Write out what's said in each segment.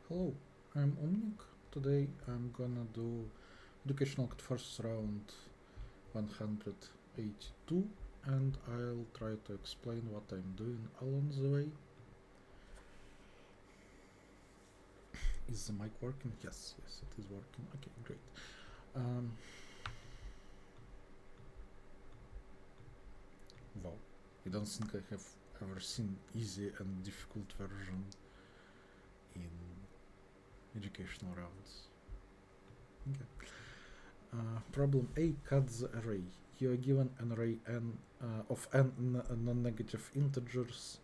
Hello, I'm Umnik. Today I'm gonna do educational cut first round 182 and I'll try to explain what I'm doing along the way. Is the mic working? Yes, it is working. Okay, great. Um, wow, I don't think I have ever seen easy and difficult version in educational rounds. Okay. Problem A, cut the array. You are given an array n of n non-negative integers.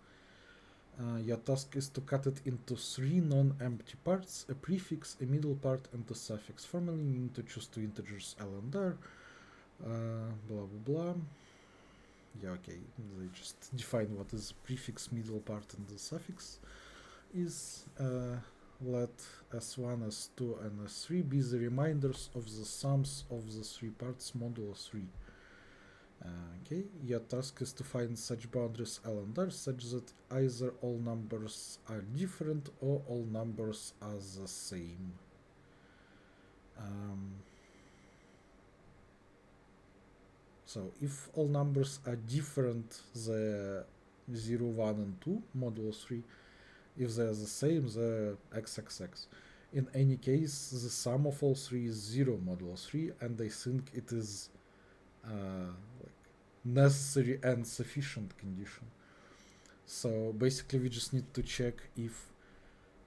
Your task is to cut it into three non-empty parts, a prefix, a middle part, and a suffix. Formally, you need to choose two integers L and R. Blah blah blah. Yeah, okay. They just define what is prefix, middle part, and the suffix is. Let S1, S2, and S3 be the reminders of the sums of the three parts modulo 3. Okay, your task is to find such boundaries L and R such that either all numbers are different or all numbers are the same. So if all numbers are different, the 0, 1, and 2, modulo 3, if they're the same, the XXX. In any case, the sum of all three is 0 modulo 3, and I think it is like necessary and sufficient condition. So basically, we just need to check if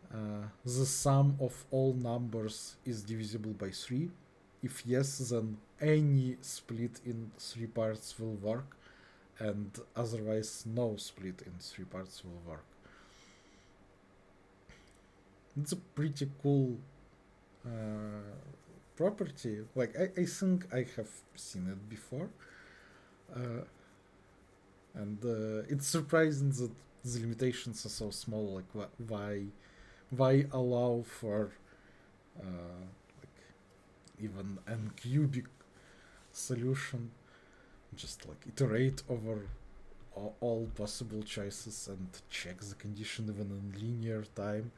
the sum of all numbers is divisible by 3. If yes, then any split in three parts will work, and otherwise, no split in three parts will work. It's a pretty cool property. Like, I think I have seen it before. And it's surprising that the limitations are so small. Like, why allow for like even n cubic solution? Just like iterate over all possible choices and check the condition even in linear time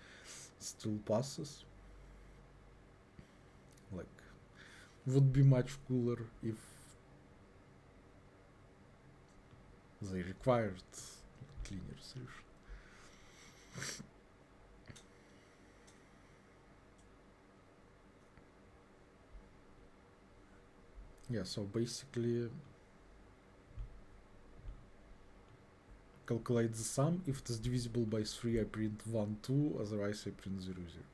still passes. Like, would be much cooler if they required linear solution. Yeah, so basically calculate the sum. If it is divisible by 3, I print 1, 2, otherwise I print 0, 0.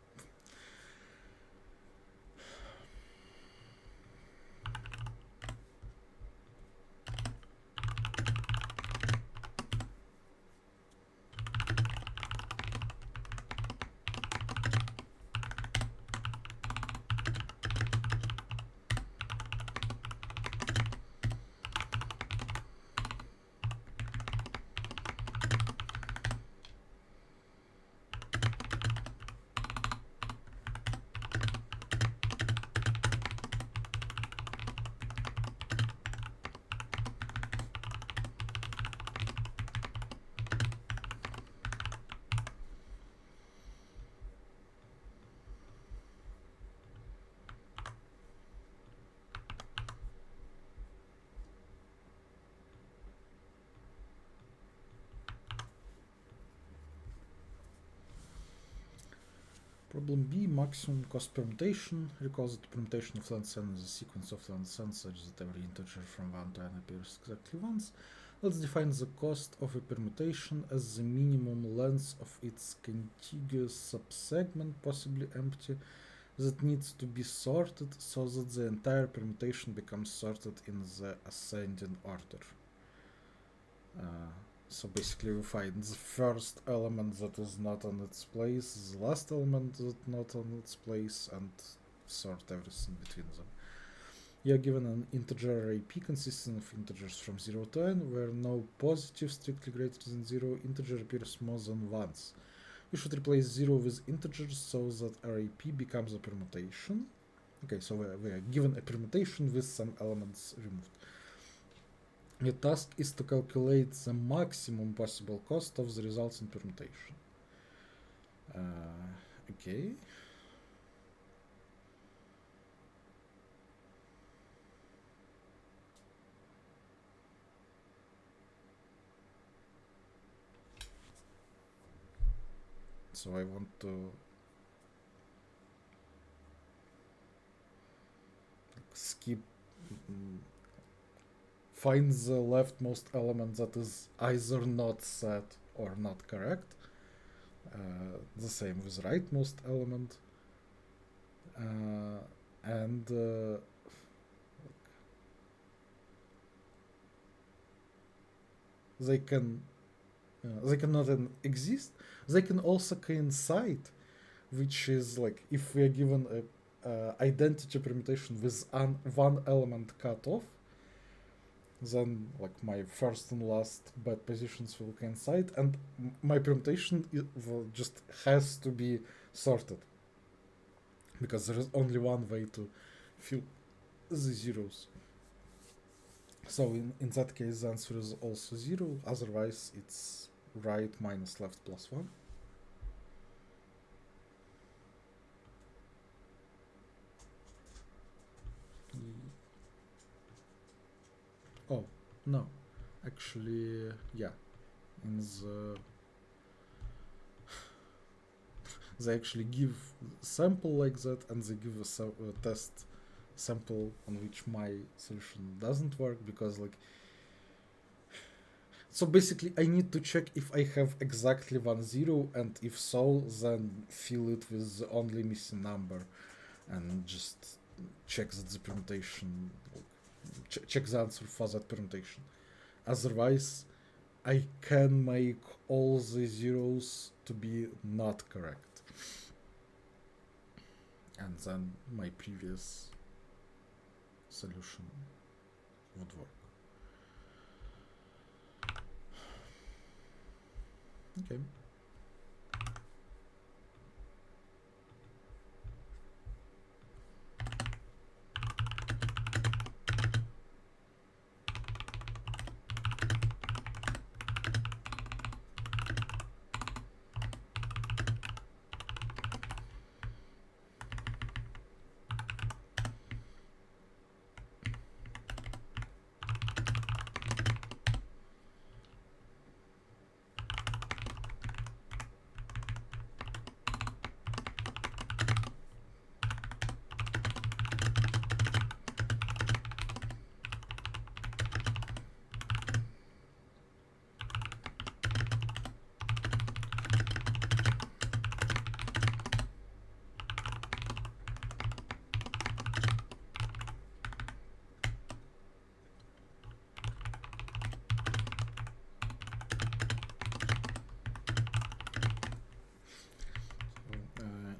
Problem B, maximum cost permutation. Recall that the permutation of length n is a sequence of length n such that every integer from 1 to n appears exactly once. Let's define the cost of a permutation as the minimum length of its contiguous subsegment, possibly empty, that needs to be sorted so that the entire permutation becomes sorted in the ascending order. So basically we find the first element that is not on its place, the last element that not on its place, and sort everything between them. You are given an integer array P consisting of integers from 0 to n, where no positive strictly greater than 0 integer appears more than once. You should replace 0 with integers so that array P becomes a permutation. Okay, so we are given a permutation with some elements removed. Your task is to calculate the maximum possible cost of the resulting permutation. Okay. So I want to skip, find the leftmost element that is either not set or not correct. The same with rightmost element. And they cannot exist. They can also coincide, which is like if we are given a identity permutation with one element cut off, then like my first and last bad positions will coincide, and my permutation will just has to be sorted because there is only one way to fill the zeros. So in that case, the answer is also 0. Otherwise, it's right minus left plus 1. Oh, no. Actually, yeah. In the... They actually give sample like that, and they give a test sample on which my solution doesn't work, because like, so basically I need to check if I have exactly 1 0, and if so, then fill it with the only missing number and just check that the permutation, check the answer for that permutation. Otherwise, I can make all the zeros to be not correct, and then my previous solution would work. Okay.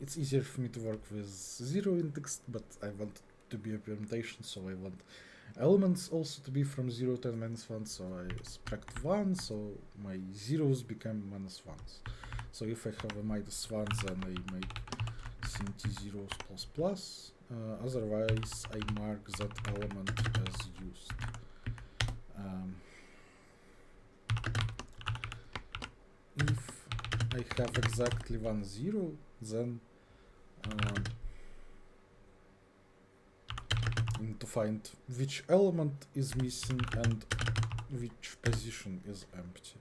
It's easier for me to work with 0 index, but I want to be a permutation, so I want elements also to be from 0 to n minus 1, so I subtract 1, so my zeros become minus 1s. So if I have a minus 1, then I make CNT zeros plus plus, otherwise I mark that element as used. If I have exactly 1 0, then I need to find which element is missing and which position is empty.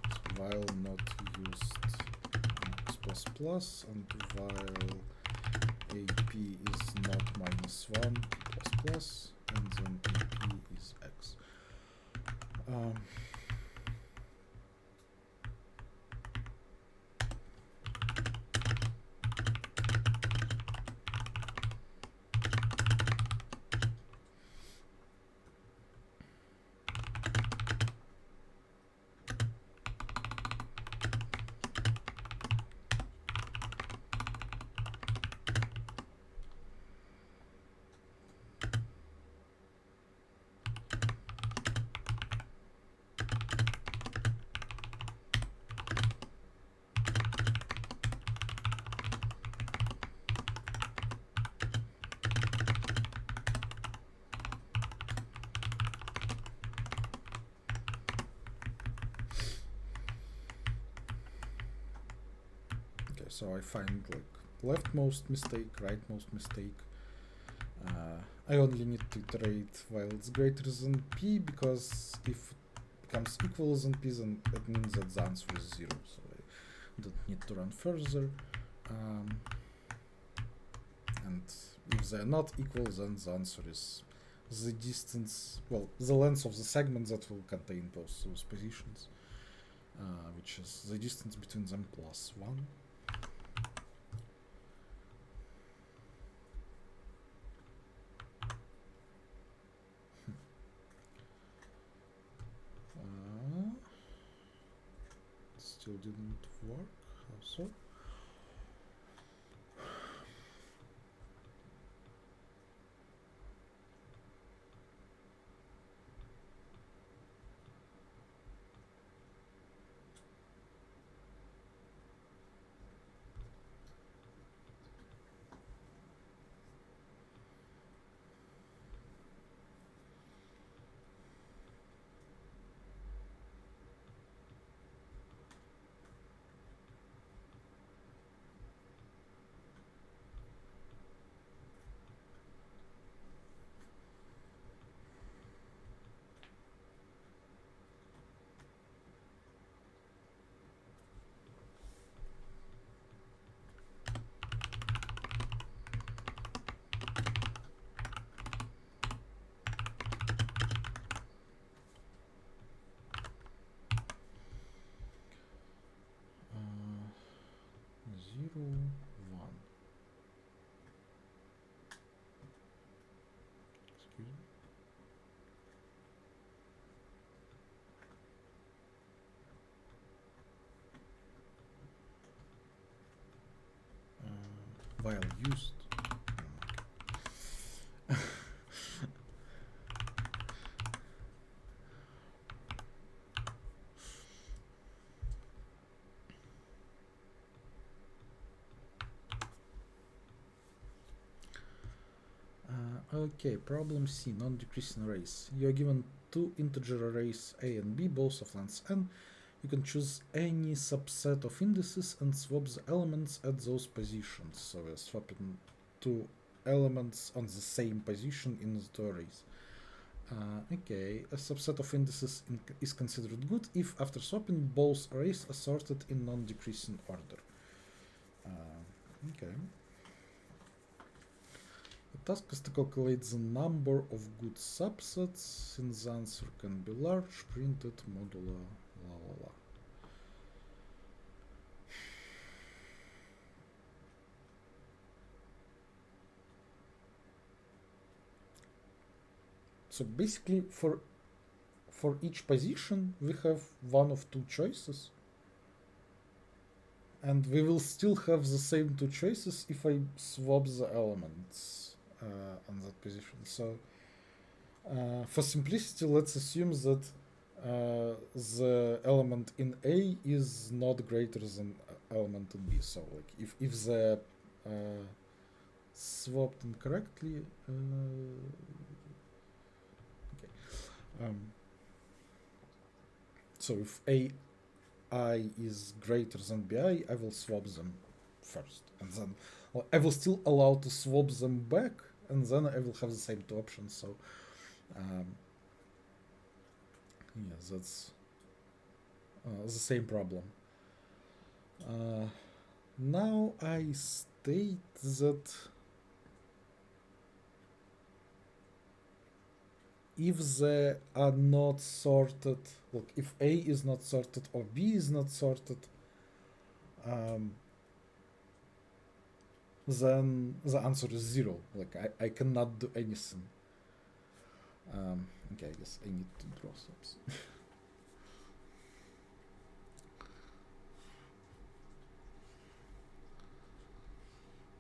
So while not used x plus plus, and while AP is not minus 1 plus plus, and then AP is x. So I find like leftmost mistake, rightmost mistake. I only need to iterate while it's greater than p, because if it becomes equal than p, then it means that the answer is 0, so I don't need to run further. And if they're not equal, then the answer is the distance, well, the length of the segment that will contain both those positions, which is the distance between them plus 1. Still didn't work. How so? Zero, 1. Excuse me. While used. Okay, problem C, non-decreasing arrays. You are given two integer arrays A and B, both of length n. You can choose any subset of indices and swap the elements at those positions. So we're swapping two elements on the same position in the two arrays. Okay, a subset of indices is considered good if after swapping both arrays are sorted in non-decreasing order. Okay. The task is to calculate the number of good subsets, since the answer can be large, printed modulo la la la. So basically for each position we have one of two choices, and we will still have the same two choices if I swap the elements on that position. So for simplicity, let's assume that the element in A is not greater than element in B. So like if the swapped incorrectly, so if AI is greater than BI, I will swap them first, and then I will still allow to swap them back, and then I will have the same two options. So yeah, that's the same problem. Now I state that if they are not sorted, look, if A is not sorted or B is not sorted, then the answer is 0. Like I cannot do anything. Okay, I guess I need to draw something.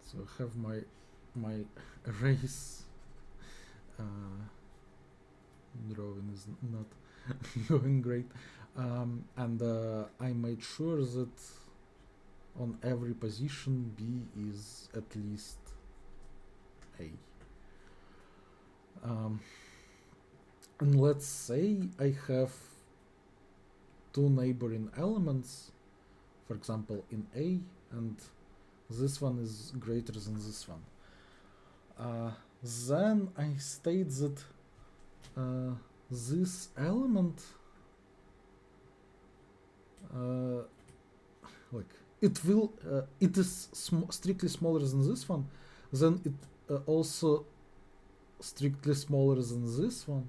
So I have my arrays. Drawing is not going great, and I made sure that on every position B is at least A. And let's say I have two neighboring elements, for example in A, and this one is greater than this one. Then I state that this element like it is strictly smaller than this one, then it also strictly smaller than this one,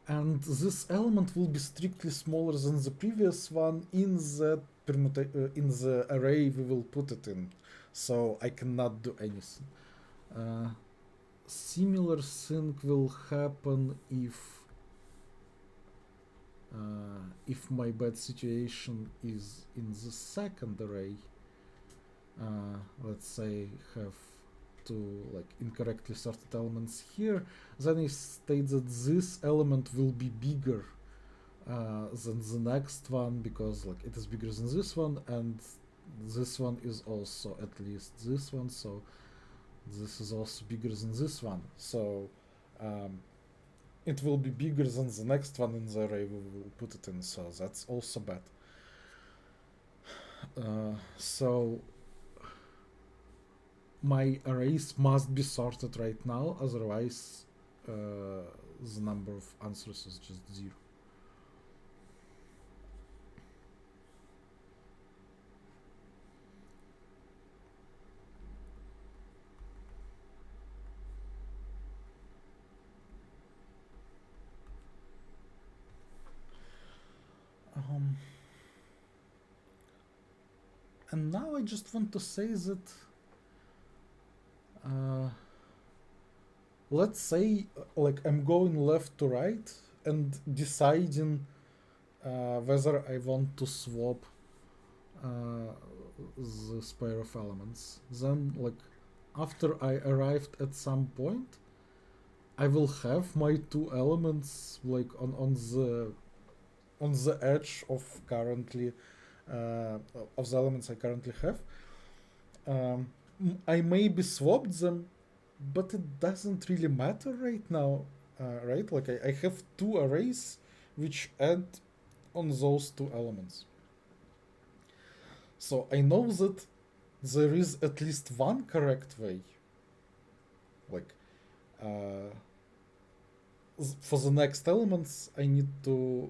and this element will be strictly smaller than the previous one in the in the array we will put it in, so I cannot do anything. Similar thing will happen if my bad situation is in the second array. Let's say have two like incorrectly sorted elements here, then I state that this element will be bigger than the next one because like it is bigger than this one, and this one is also at least this one, so this is also bigger than this one, so it will be bigger than the next one in the array we will put it in, so that's also bad. So my arrays must be sorted right now, otherwise the number of answers is just 0. And now I just want to say that let's say like I'm going left to right and deciding whether I want to swap this pair of elements. Then like after I arrived at some point, I will have my two elements like on the edge of currently of the elements I currently have. I maybe swapped them, but it doesn't really matter right now, right? Like I have two arrays which add on those two elements. So I know that there is at least one correct way. Like for the next elements, I need to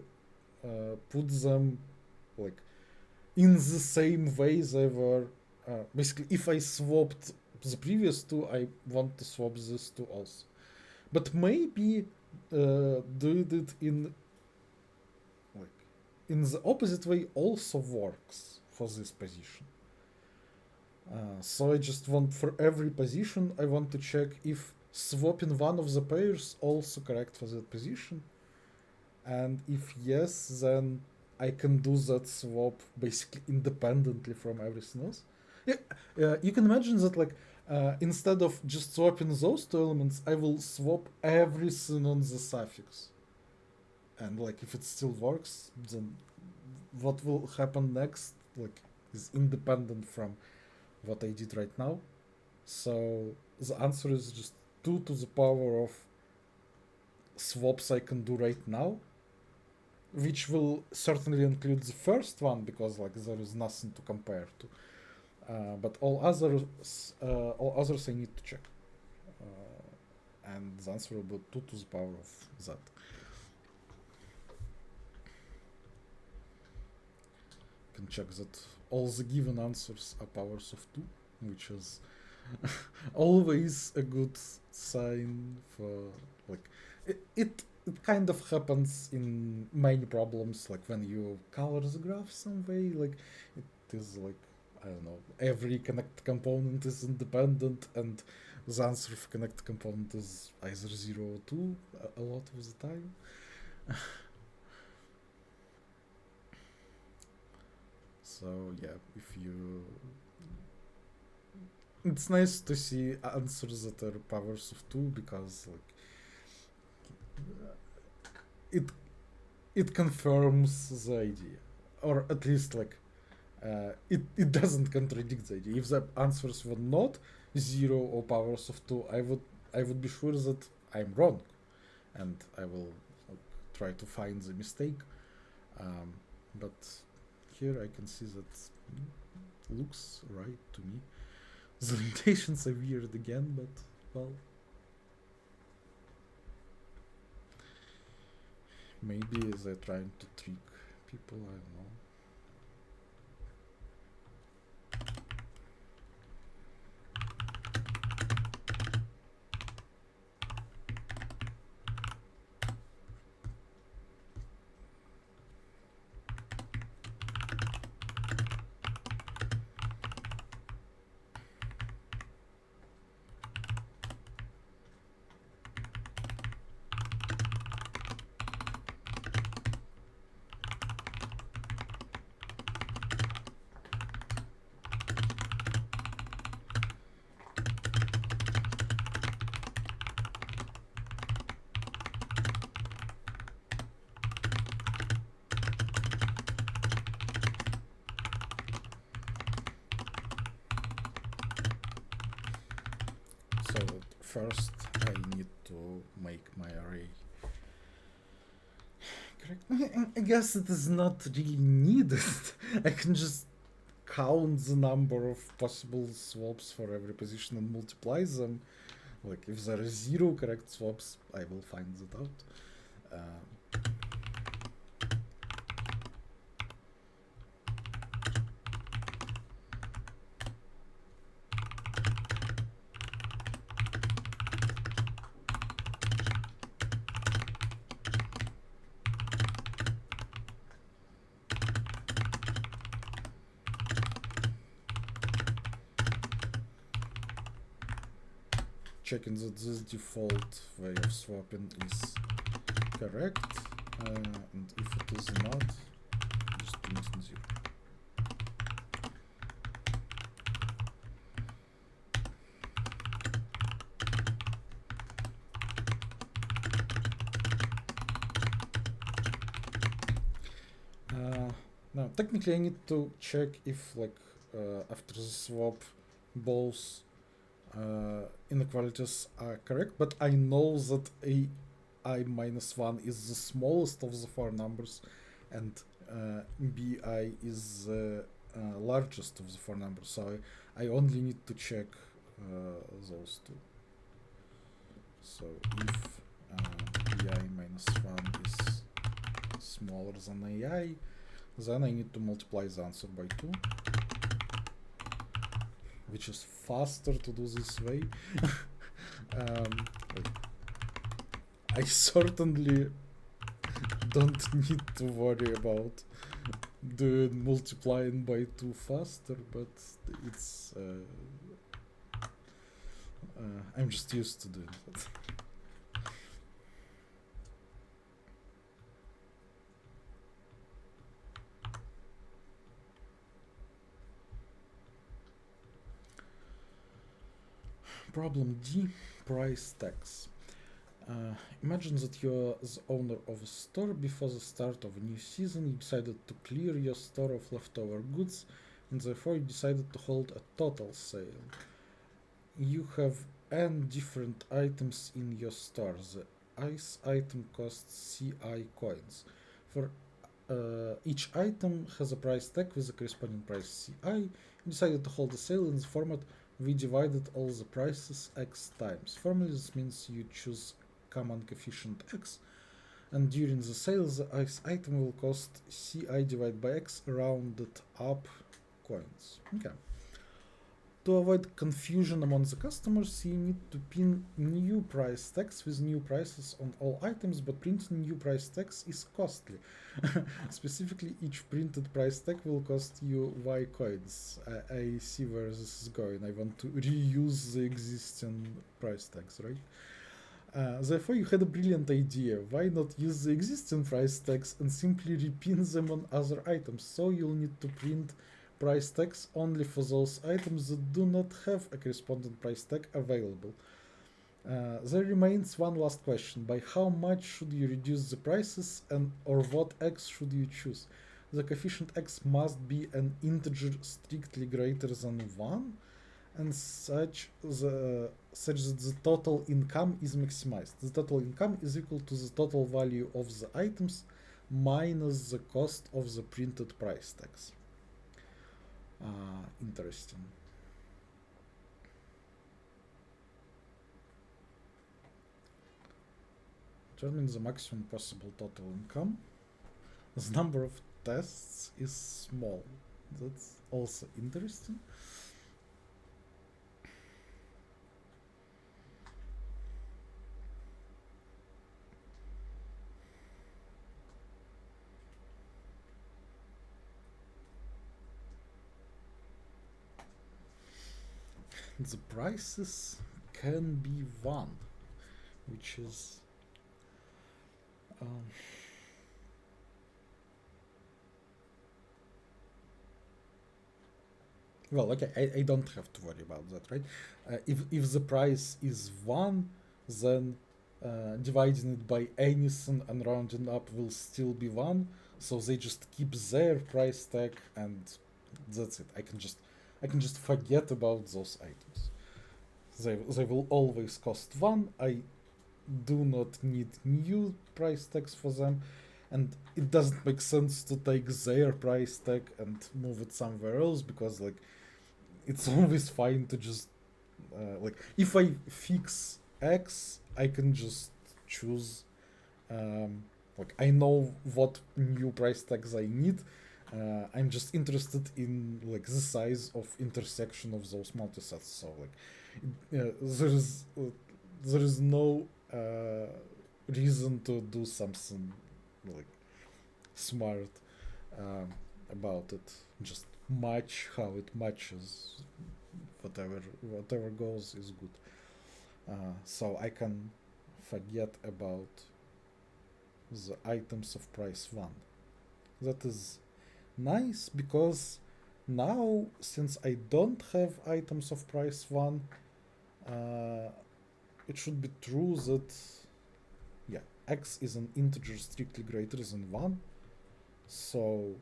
put them like in the same way they were. Basically, if I swapped the previous two, I want to swap this two also. But maybe do it in like in the opposite way also works for this position. So I just want for every position I want to check if swapping one of the pairs also correct for that position, and if yes, then I can do that swap basically independently from everything else. Yeah, you can imagine that like instead of just swapping those two elements, I will swap everything on the suffix, and like if it still works, then what will happen next like is independent from what I did right now. So the answer is just 2 to the power of swaps I can do right now, which will certainly include the first one because like there is nothing to compare to. But all others I need to check, and the answer will be 2 to the power of that. You can check that all the given answers are powers of 2, which is always a good sign for like it kind of happens in many problems, like when you color the graph some way, like it is like I don't know, every connect component is independent and the answer of connect component is either 0 or 2 a lot of the time. So yeah, if you it's nice to see answers that are powers of 2 because like it confirms the idea, or at least like it doesn't contradict the idea. If the answers were not 0 or powers of 2, I would be sure that I'm wrong, and I will like, try to find the mistake. But here I can see that looks right to me. The limitations are weird again, but well, maybe they're trying to trick people, I don't know. So first I need to make my array correct. I guess it is not really needed. I can just count the number of possible swaps for every position and multiply them. Like if there are 0 correct swaps, I will find that out. Checking that this default way of swapping is correct, and if it is not, just printing 0. Now, technically I need to check if, like, after the swap, both inequalities are correct, but I know that ai minus 1 is the smallest of the 4 numbers, and bi is the largest of the 4 numbers, so I only need to check those two. So if bi minus 1 is smaller than ai, then I need to multiply the answer by 2, which is faster to do this way. I certainly don't need to worry about doing multiplying by 2 faster, but it's I'm just used to doing that. Problem D, price tags. Imagine that you're the owner of a store. Before the start of a new season, you decided to clear your store of leftover goods, and therefore you decided to hold a total sale. You have n different items in your store. The ice item costs CI coins. For each item has a price tag with a corresponding price CI. You decided to hold a sale in the format we divided all the prices x times. Formally, this means you choose common coefficient x, and during the sale, the ice item will cost CI divided by x rounded up coins. Okay. To avoid confusion among the customers, you need to pin new price tags with new prices on all items, but printing new price tags is costly. Specifically, each printed price tag will cost you Y coins. I see where this is going. I want to reuse the existing price tags, right? Therefore, you had a brilliant idea. Why not use the existing price tags and simply repin them on other items? So you'll need to print price tags only for those items that do not have a corresponding price tag available. There remains one last question. By how much should you reduce the prices, and or what x should you choose? The coefficient x must be an integer strictly greater than 1, and such that the total income is maximized. The total income is equal to the total value of the items minus the cost of the printed price tags. In interesting. Determine the maximum possible total income. The number of tests is small. That's also interesting. The prices can be one, which is well, okay, I don't have to worry about that, right? If the price is one, then dividing it by anything and rounding up will still be one. So they just keep their price tag, and that's it. I can just forget about those items. They will always cost one. I do not need new price tags for them, and it doesn't make sense to take their price tag and move it somewhere else, because like it's always fine to just like if I fix X, I can just choose like I know what new price tags I need. I'm just interested in like the size of intersection of those multisets. So like there is no reason to do something like smart about it. Just match how it matches. Whatever goes is good. So I can forget about the items of price 1. That is nice, because now, since I don't have items of price 1, it should be true that, yeah, x is an integer strictly greater than 1. So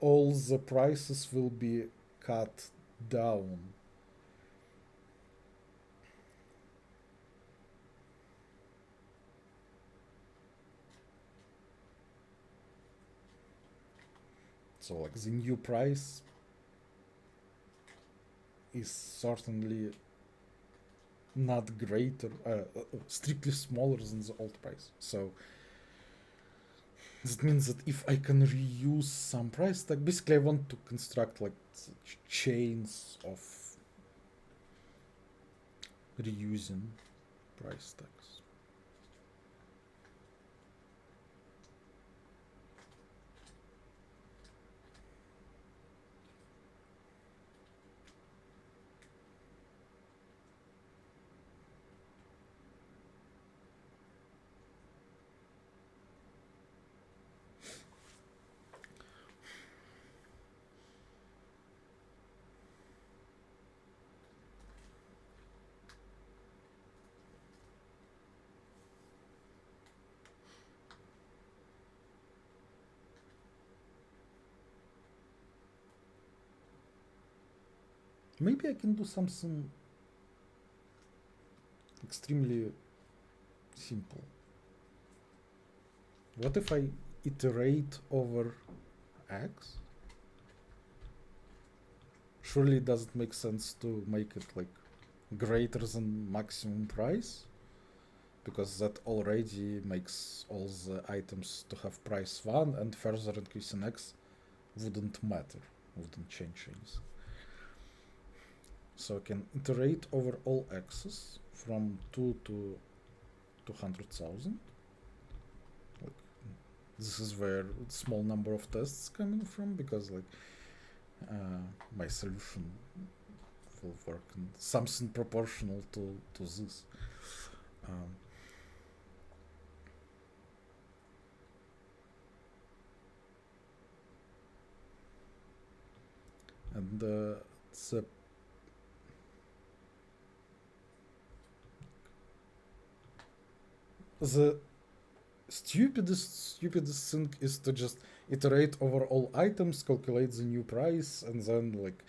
all the prices will be cut down. So like the new price is certainly not greater, strictly smaller than the old price. So that means that if I can reuse some price tag, basically I want to construct like chains of reusing price tags. Maybe I can do something extremely simple. What if I iterate over x? Surely it doesn't make sense to make it like greater than maximum price, because that already makes all the items to have price 1, and further increasing x wouldn't matter, wouldn't change anything. So I can iterate over all x's from 2 to 200,000. Like, this is where small number of tests coming from, because like my solution will work in something proportional to this. And the stupidest thing is to just iterate over all items, calculate the new price, and then like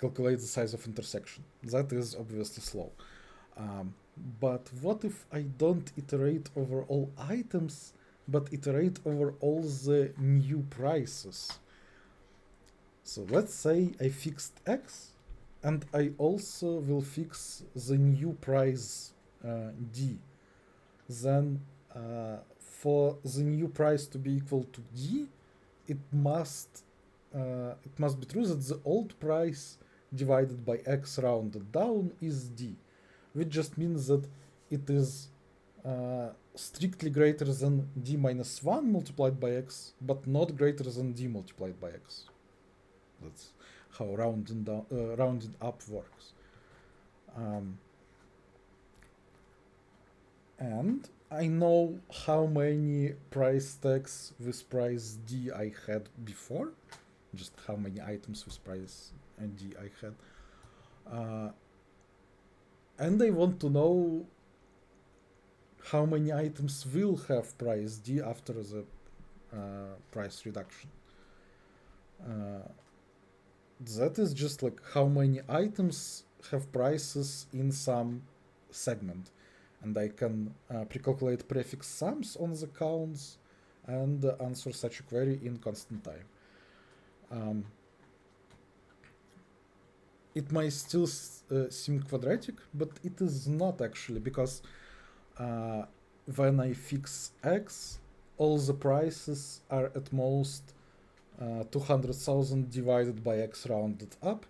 calculate the size of intersection. That is obviously slow. But what if I don't iterate over all items, but iterate over all the new prices? So let's say I fixed X, and I also will fix the new price D. Then for the new price to be equal to D, it must be true that the old price divided by X rounded down is D, which just means that it is strictly greater than D minus 1 multiplied by X, but not greater than D multiplied by X. That's how rounding up works. And I know how many price tags with price D I had before, just how many items with price D I had. And I want to know how many items will have price D after the price reduction. That is just like how many items have prices in some segment. And I can pre-calculate prefix sums on the counts and answer such a query in constant time. It might still seem quadratic, but it is not actually, because when I fix X, all the prices are at most 200,000 divided by X rounded up,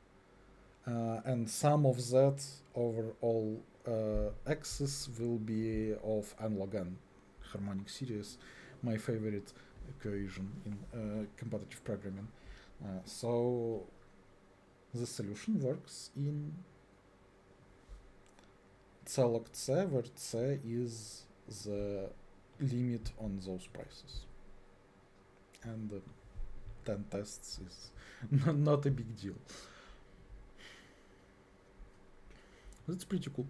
and sum of that over all X's will be of n log n harmonic series, my favorite equation in competitive programming. So the solution works in C log C, where C is the limit on those prices. And 10 tests is not a big deal. That's pretty cool.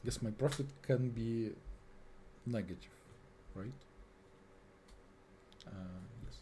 Guess my profit can be negative, right? Yes.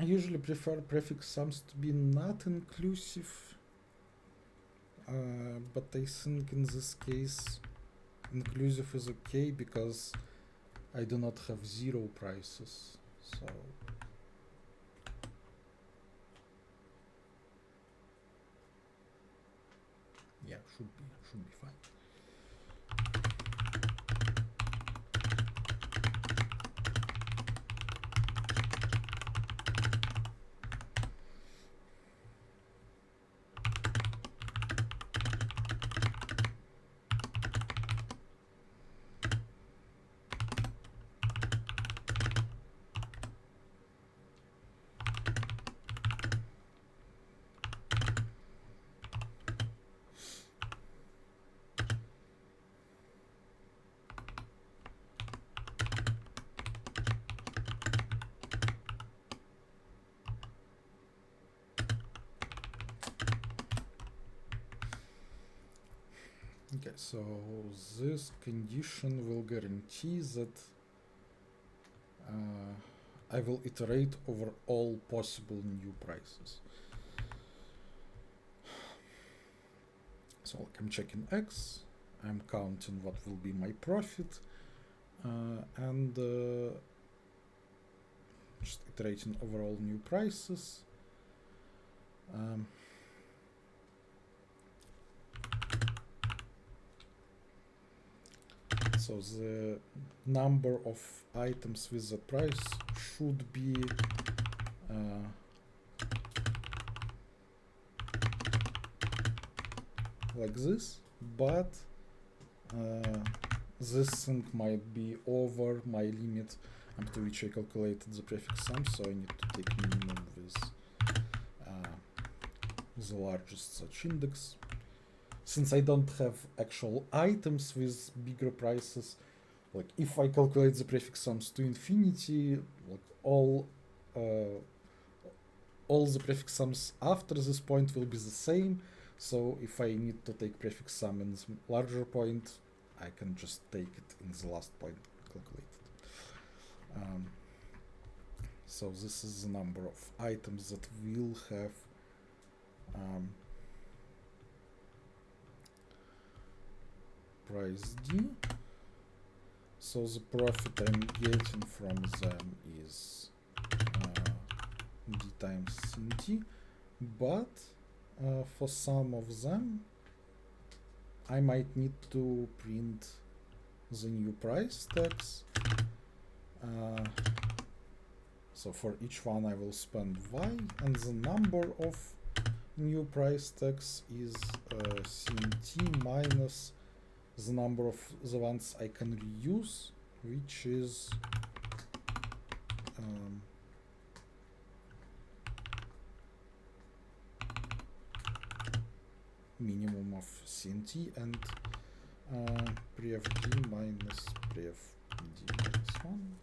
I usually prefer prefix sums to be not inclusive, but I think in this case inclusive is okay because I do not have zero prices, so yeah, should be fine. so this condition will guarantee that I will iterate over all possible new prices. So like I'm checking X, I'm counting what will be my profit, and just iterating over all new prices. So the number of items with the price should be like this, but this thing might be over my limit up to which I calculated the prefix sum, so I need to take minimum with the largest such index. Since I don't have actual items with bigger prices, like if I calculate the prefix sums to infinity, like all the prefix sums after this point will be the same. So if I need to take prefix sum in the larger point, I can just take it in the last point calculated. So this is the number of items that will have price D. So the profit I'm getting from them is D times CNT, but for some of them I might need to print the new price tags. So for each one I will spend Y, and the number of new price tags is CNT minus the number of the ones I can reuse, which is minimum of CNT and pref D minus pref D minus 1.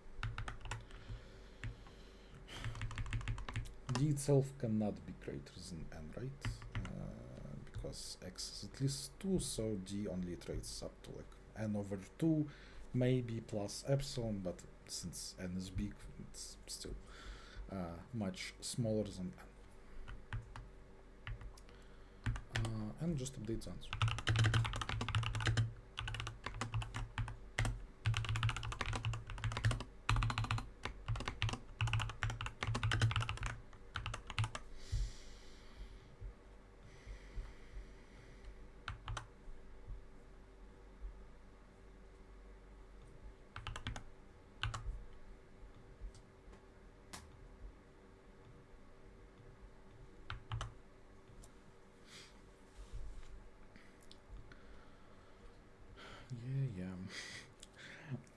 D itself cannot be greater than n, right? Because x is at least 2, so D only iterates up to like n over 2, maybe plus epsilon, but since n is big, it's still much smaller than n. And just update the answer.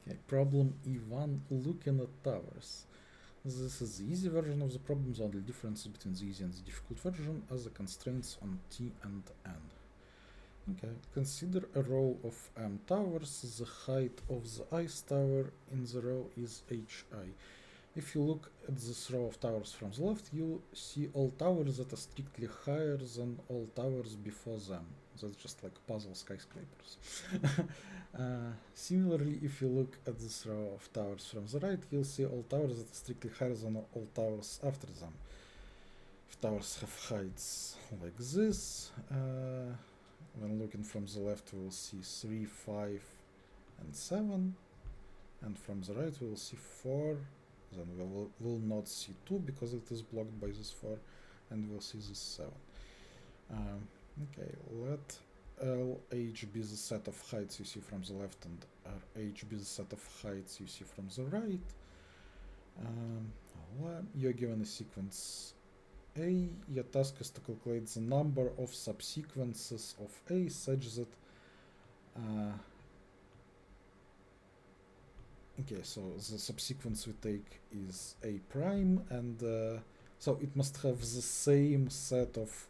Okay, problem E1, looking at towers. This is the easy version of the problem. The only difference between the easy and the difficult version are the constraints on T and N. Okay, consider a row of M towers. The height of the ith tower in the row is HI. If you look at this row of towers from the left, you see all towers that are strictly higher than all towers before them. That's just like puzzle skyscrapers. Similarly, if you look at this row of towers from the right, you'll see all towers that are strictly higher than all towers after them. If towers have heights like this, when looking from the left, we will see 3, 5, and 7, and from the right, we will see 4. Then we will not see 2 because it is blocked by this 4, and we'll see this 7. Okay, let LH be the set of heights you see from the left, and RH be the set of heights you see from the right. You're given a sequence A. Your task is to calculate the number of subsequences of A such that okay, so the subsequence we take is A prime, and so it must have the same set of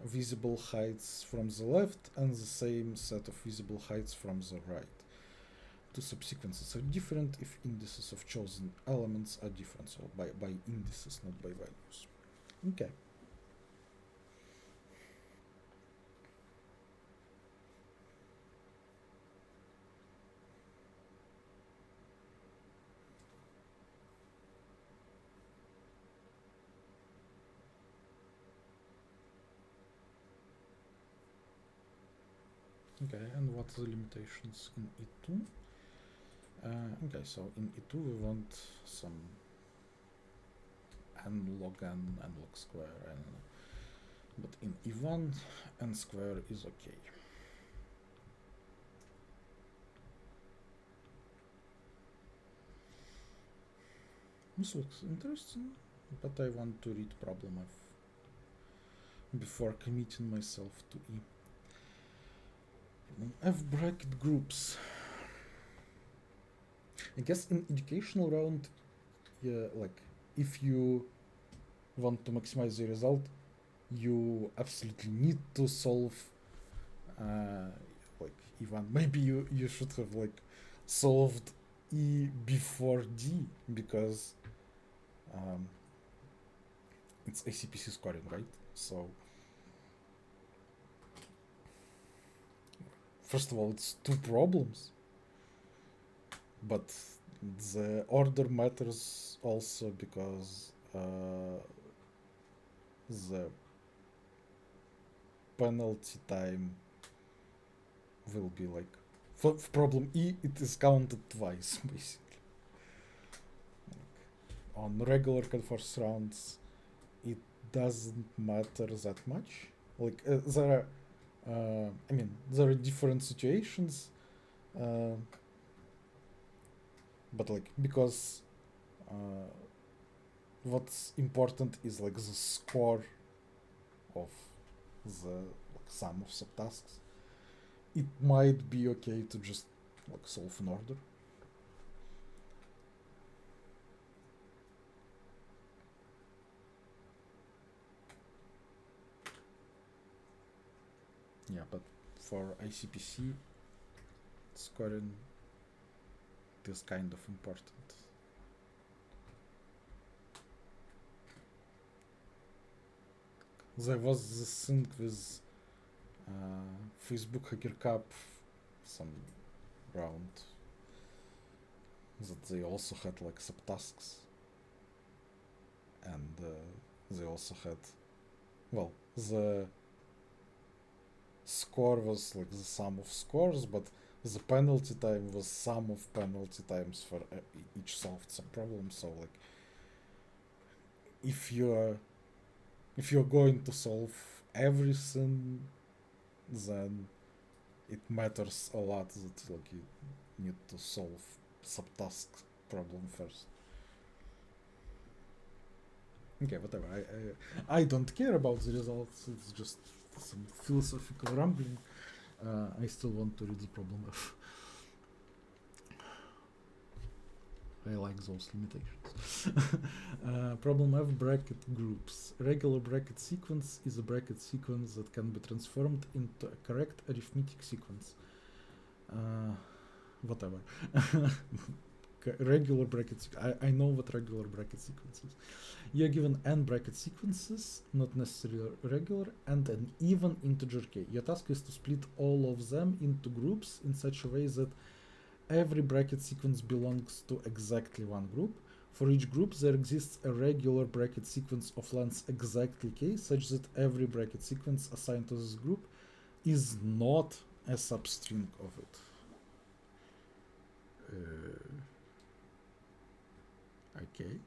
visible heights from the left and the same set of visible heights from the right. Two subsequences are different if indices of chosen elements are different, so by indices, not by values. Okay. Okay, and what are the limitations in E2? Okay, so in E2 we want some n log n, n log square, I don't know. But in E1, n square is okay. This looks interesting, but I want to read problem F before committing myself to E. F bracket groups. I guess in educational round, yeah, like if you want to maximize the result, you absolutely need to solve like even maybe you should have like solved E before D because it's ICPC scoring, right? So first of all, it's two problems, but the order matters also because the penalty time will be like for problem E it is counted twice basically. Like, on regular converse rounds it doesn't matter that much. Like there are I mean there are different situations, but like because what's important is like the score of the like sum of subtasks. It might be okay to just like solve an order. Yeah, but for ICPC, scoring is kind of important. There was this thing with Facebook Hacker Cup, some round, that they also had like subtasks, and they also had, well, the score was like the sum of scores, but the penalty time was sum of penalty times for each solved problem. So like, if you're going to solve everything, then it matters a lot that like you need to solve subtask problem first. Okay, whatever. I don't care about the results. It's just some philosophical rambling. I still want to read the problem F. I like those limitations. Problem F bracket groups. Regular bracket sequence is a bracket sequence that can be transformed into a correct arithmetic sequence. Whatever. Regular bracket. I know what regular bracket sequence is. You're given n bracket sequences, not necessarily regular, and an even integer k. Your task is to split all of them into groups in such a way that every bracket sequence belongs to exactly one group. For each group, there exists a regular bracket sequence of length exactly k, such that every bracket sequence assigned to this group is not a substring of it. Okay.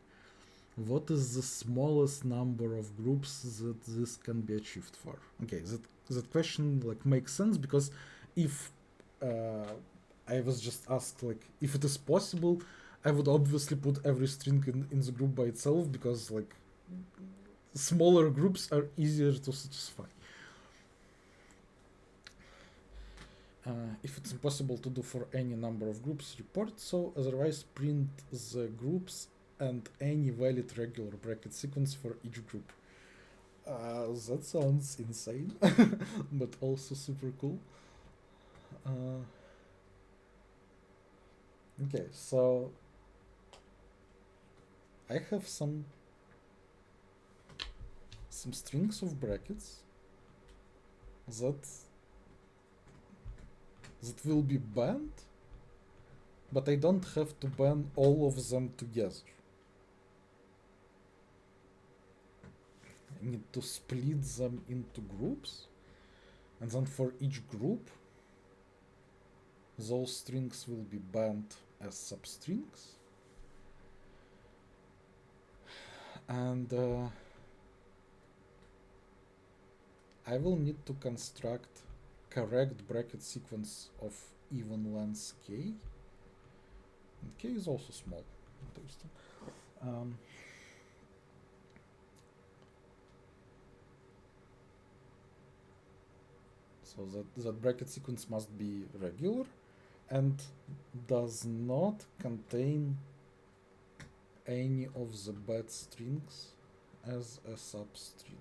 What is the smallest number of groups that this can be achieved for? Okay, that question like makes sense because if I was just asked like if it is possible, I would obviously put every string in the group by itself because like smaller groups are easier to satisfy. If it's impossible to do for any number of groups, report so, otherwise print the groups and any valid regular bracket sequence for each group. That sounds insane, but also super cool. Okay, so I have some strings of brackets that will be banned, but I don't have to ban all of them together. I need to split them into groups, and then for each group those strings will be banned as substrings. And I will need to construct correct bracket sequence of even length k. And k is also small. Interesting. So that bracket sequence must be regular and does not contain any of the bad strings as a substring.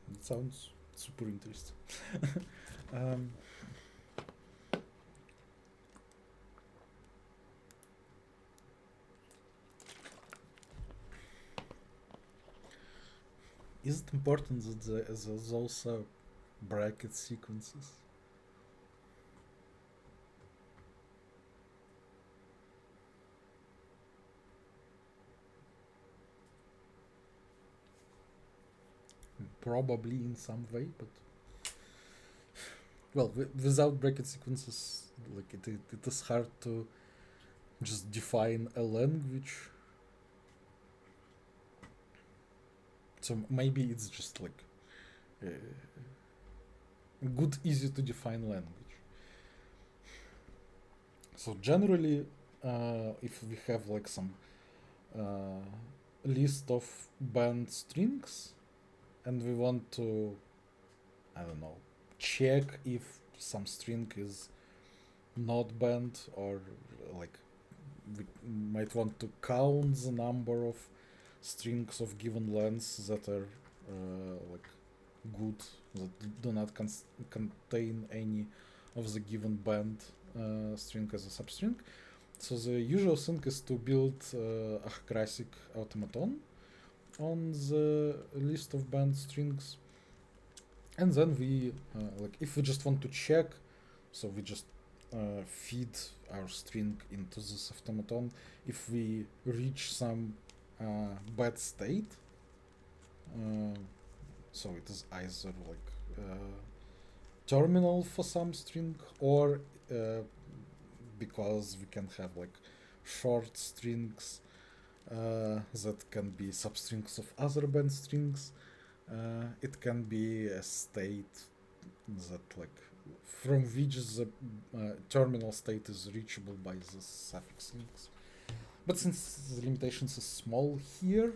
It sounds super interesting. Is it important that there's also bracket sequences? Probably in some way, but well, without bracket sequences, like it is hard to just define a language. So maybe it's just like a good, easy to define language. So generally, if we have like some list of banned strings, and we want to, I don't know, check if some string is not banned, or like we might want to count the number of strings of given length that are like good, that do not contain any of the given banned string as a substring. So the usual thing is to build a classic automaton on the list of banned strings, and then we like if we just want to check, so we just feed our string into this automaton. If we reach some bad state, so it is either like terminal for some string, or because we can have like short strings that can be substrings of other band strings, it can be a state that like from which the terminal state is reachable by the suffix links. But since the limitations is small here,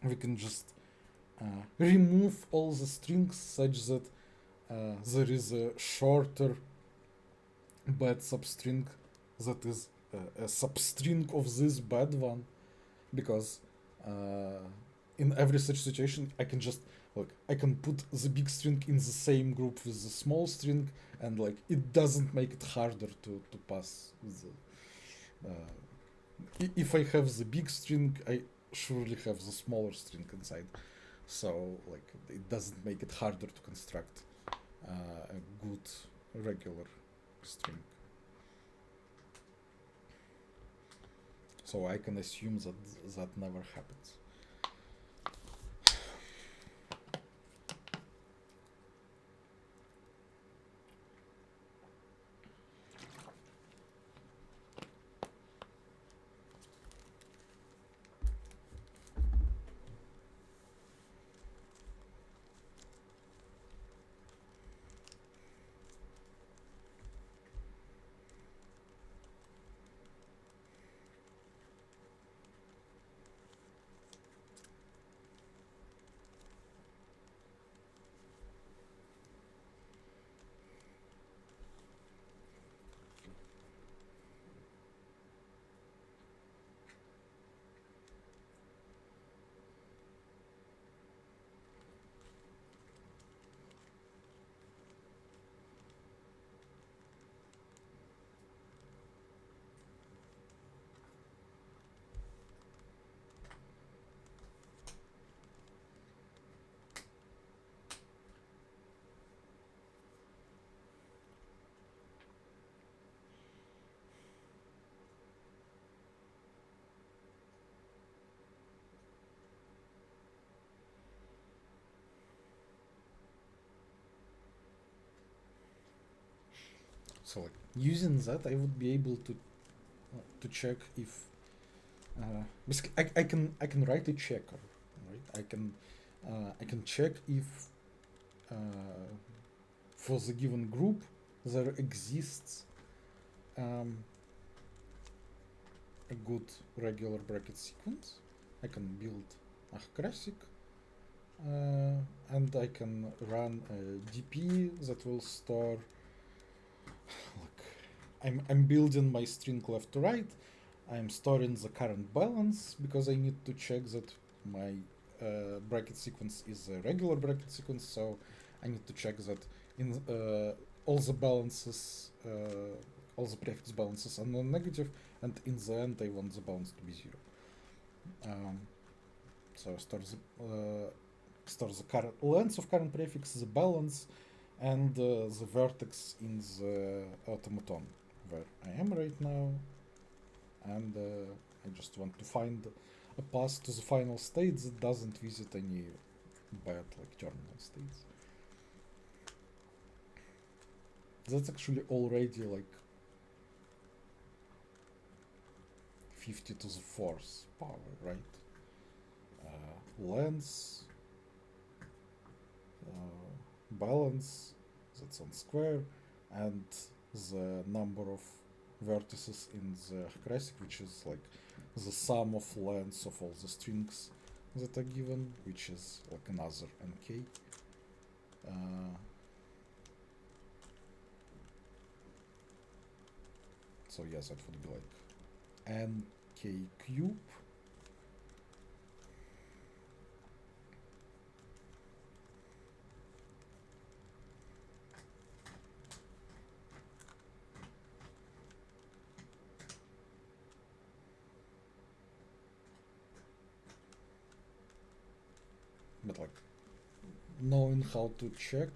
we can just remove all the strings such that there is a shorter bad substring that is a substring of this bad one, because in every such situation I can just like I can put the big string in the same group with the small string, and like it doesn't make it harder to pass the if I have the big string, I surely have the smaller string inside. So like it doesn't make it harder to construct a good regular string. So I can assume that that never happens. So like using that, I would be able to check if basically I can write a checker, right? I can check if for the given group there exists um, a good regular bracket sequence. I can build a classic and I can run a DP that will store. Look, I'm building my string left to right. I'm storing the current balance because I need to check that my bracket sequence is a regular bracket sequence. So I need to check that in all the balances, all the prefix balances are non-negative, and in the end I want the balance to be zero. So store the current length of current prefix, the balance, and the vertex in the automaton where I am right now, and I just want to find a path to the final state that doesn't visit any bad like terminal states. That's actually already like 50 to the fourth power, right? Length, balance, that's on square, and the number of vertices in the classic, which is like the sum of lengths of all the strings that are given, which is like another nk. So yes, that would be like nk cube. But like knowing how to check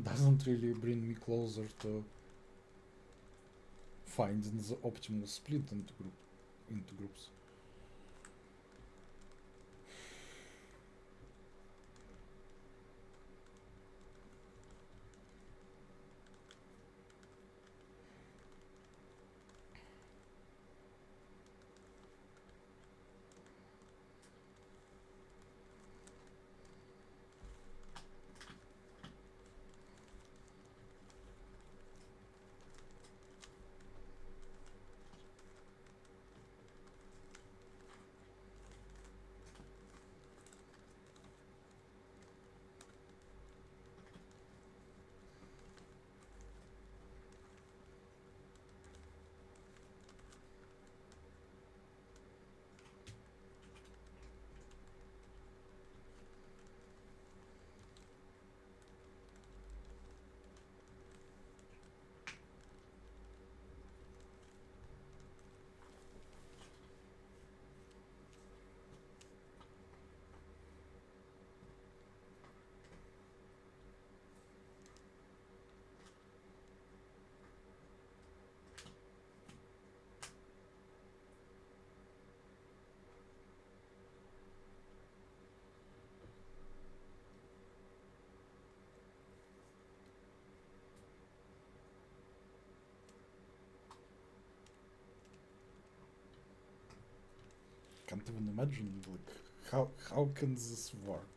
doesn't really bring me closer to finding the optimal split into groups. Can't even imagine like how can this work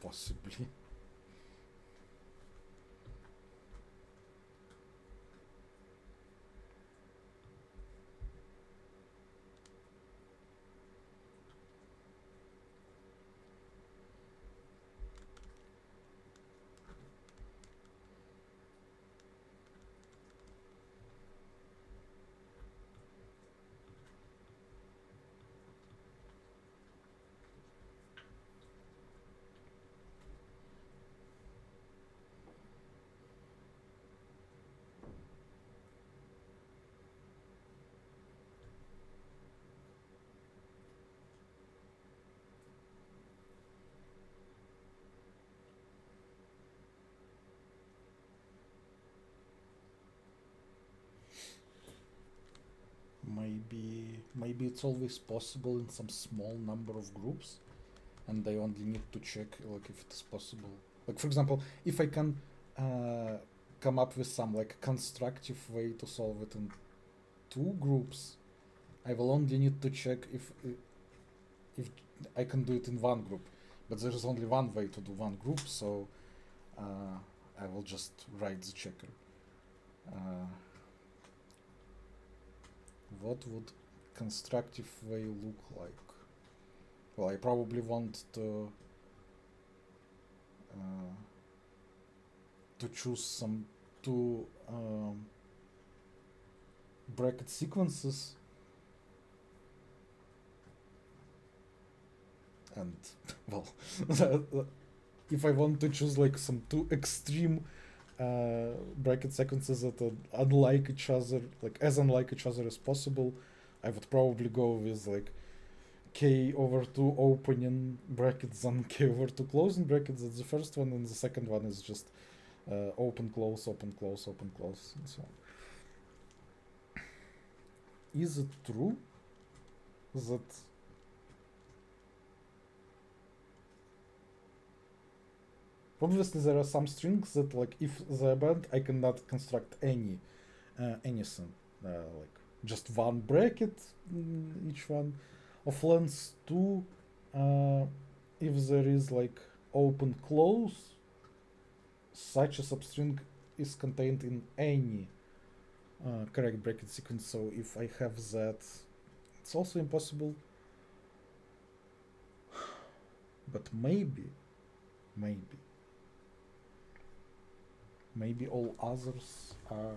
possibly. Maybe it's always possible in some small number of groups, and I only need to check like if it is possible. Like for example, if I can come up with some like constructive way to solve it in two groups, I will only need to check if I can do it in one group. But there is only one way to do one group, so I will just write the checker. What would constructive way look like? Well, I probably want to choose some two bracket sequences, and well, if I want to choose like some two extreme bracket sequences that are unlike each other, like as unlike each other as possible, I would probably go with like k over 2 opening brackets and k over 2 closing brackets. That's the first one, and the second one is just open, close, open, close, open, close, and so on. Is it true that obviously there are some strings that like if they are banned, I cannot construct anything, like just one bracket each one of length 2, if there is like open close, such a substring is contained in any correct bracket sequence. So if I have that, it's also impossible. But maybe all others are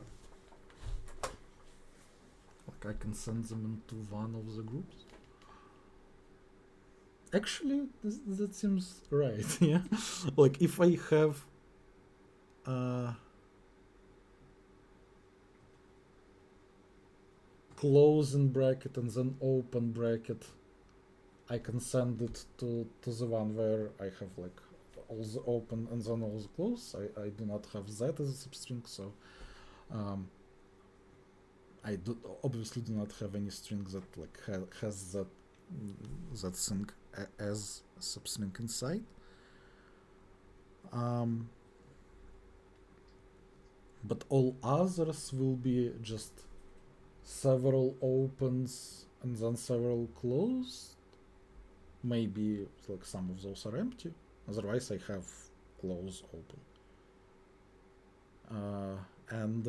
like I can send them into one of the groups. Actually, that seems right. Yeah, like if I have closing bracket and then open bracket, I can send it to the one where I have like all the open and then all the close. I do not have that as a substring, so I obviously do not have any string that like has that thing as a substring inside. But all others will be just several opens and then several closed. Maybe like some of those are empty. Otherwise, I have close, open. And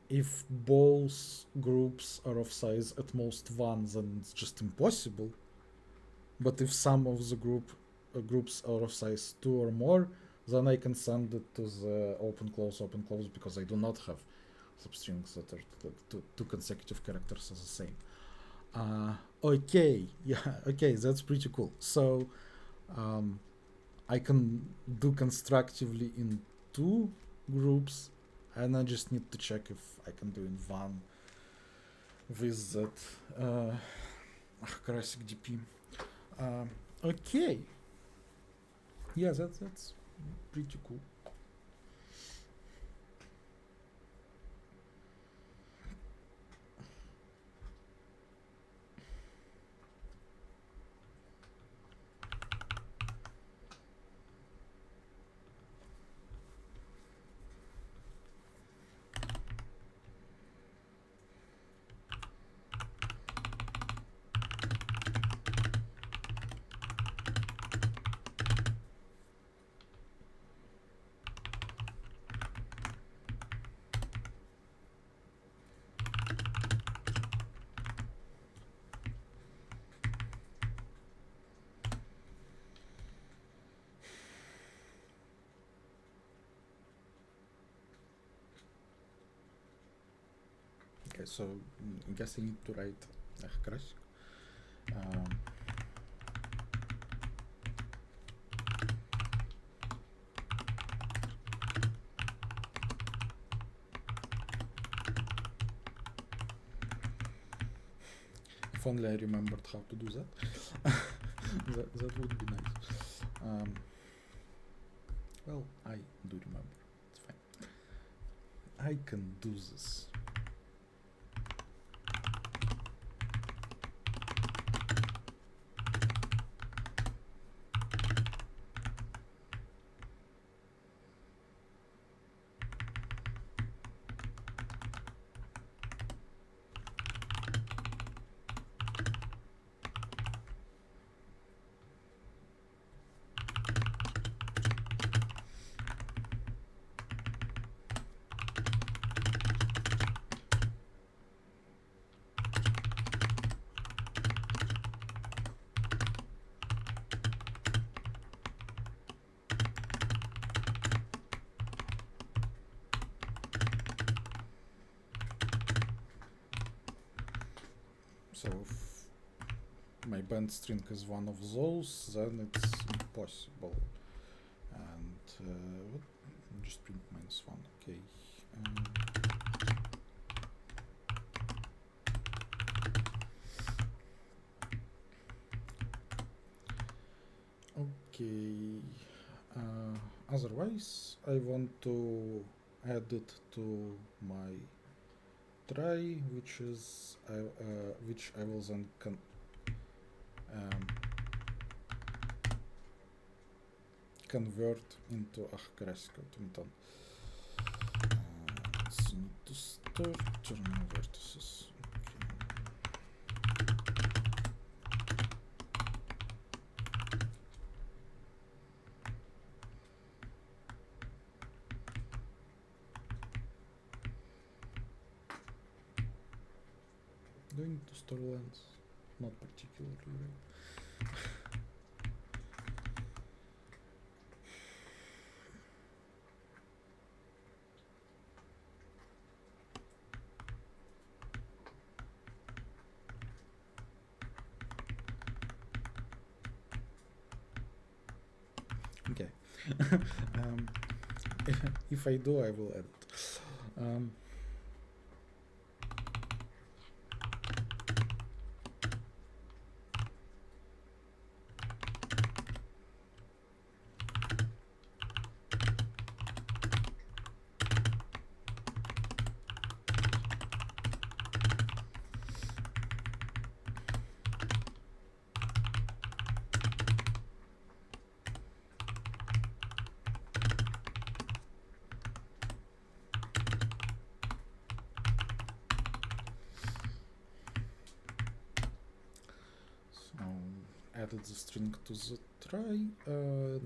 if both groups are of size at most 1, then it's just impossible. But if some of the groups are of size 2 or more, then I can send it to the open, close, because I do not have substrings that are like two consecutive characters as the same. Okay, that's pretty cool. So I can do constructively in 2 groups, and I just need to check if I can do in one with that classic DP. Okay, yeah, that's pretty cool. Okay, so I guess I need to write crash. If only I remembered how to do that. that would be nice. Well, I do remember. It's fine. I can do this. So if my band string is one of those, then it's impossible. And just print -1. Okay. Okay. Otherwise, I want to add it to my try, which I will then convert into classic automaton. So need to start terminal vertices. Going to store lens, not particularly well. Okay. If I do, I will edit. Added the string to the try.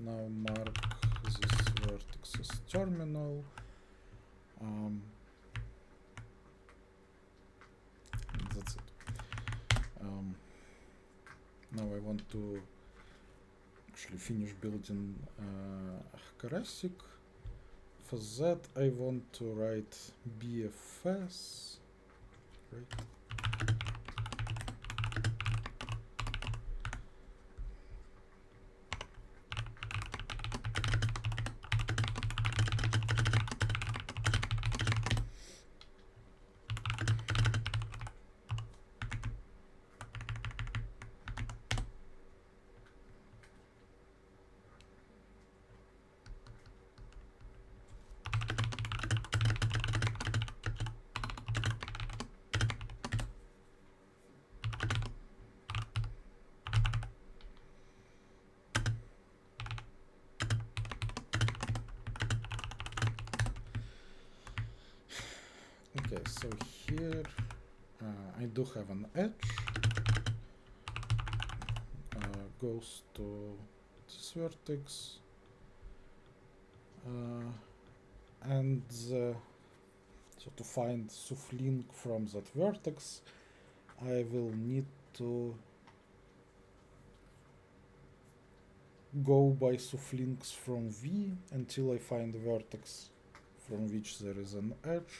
Now mark this vertex as terminal. That's it. Now I want to actually finish building Karasik. For that I want to write BFS, right? Okay, so here I do have an edge, goes to this vertex, and so to find SUFLink from that vertex, I will need to go by SUFLinks from V until I find the vertex from which there is an edge.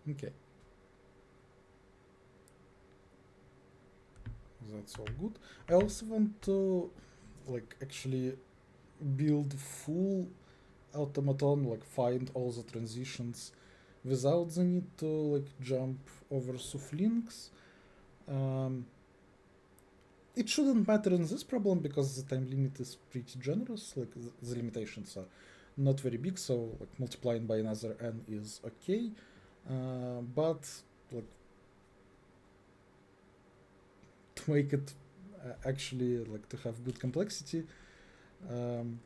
Okay. That's all good. I also want to actually build full automaton, find all the transitions without the need to jump over SUFLinks. Um, it shouldn't matter in this problem because the time limit is pretty generous. Like the limitations are not very big, so like multiplying by another n is okay. But like to make it actually like to have good complexity, um,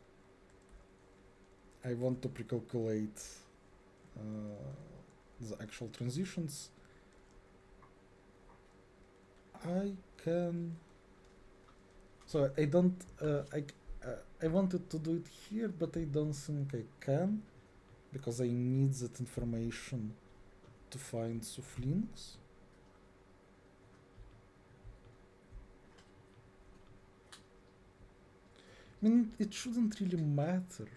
I want to pre-calculate the actual transitions. I can. So I don't. I wanted to do it here, but I don't think I can because I need that information to find Suflinks. I mean, it shouldn't really matter.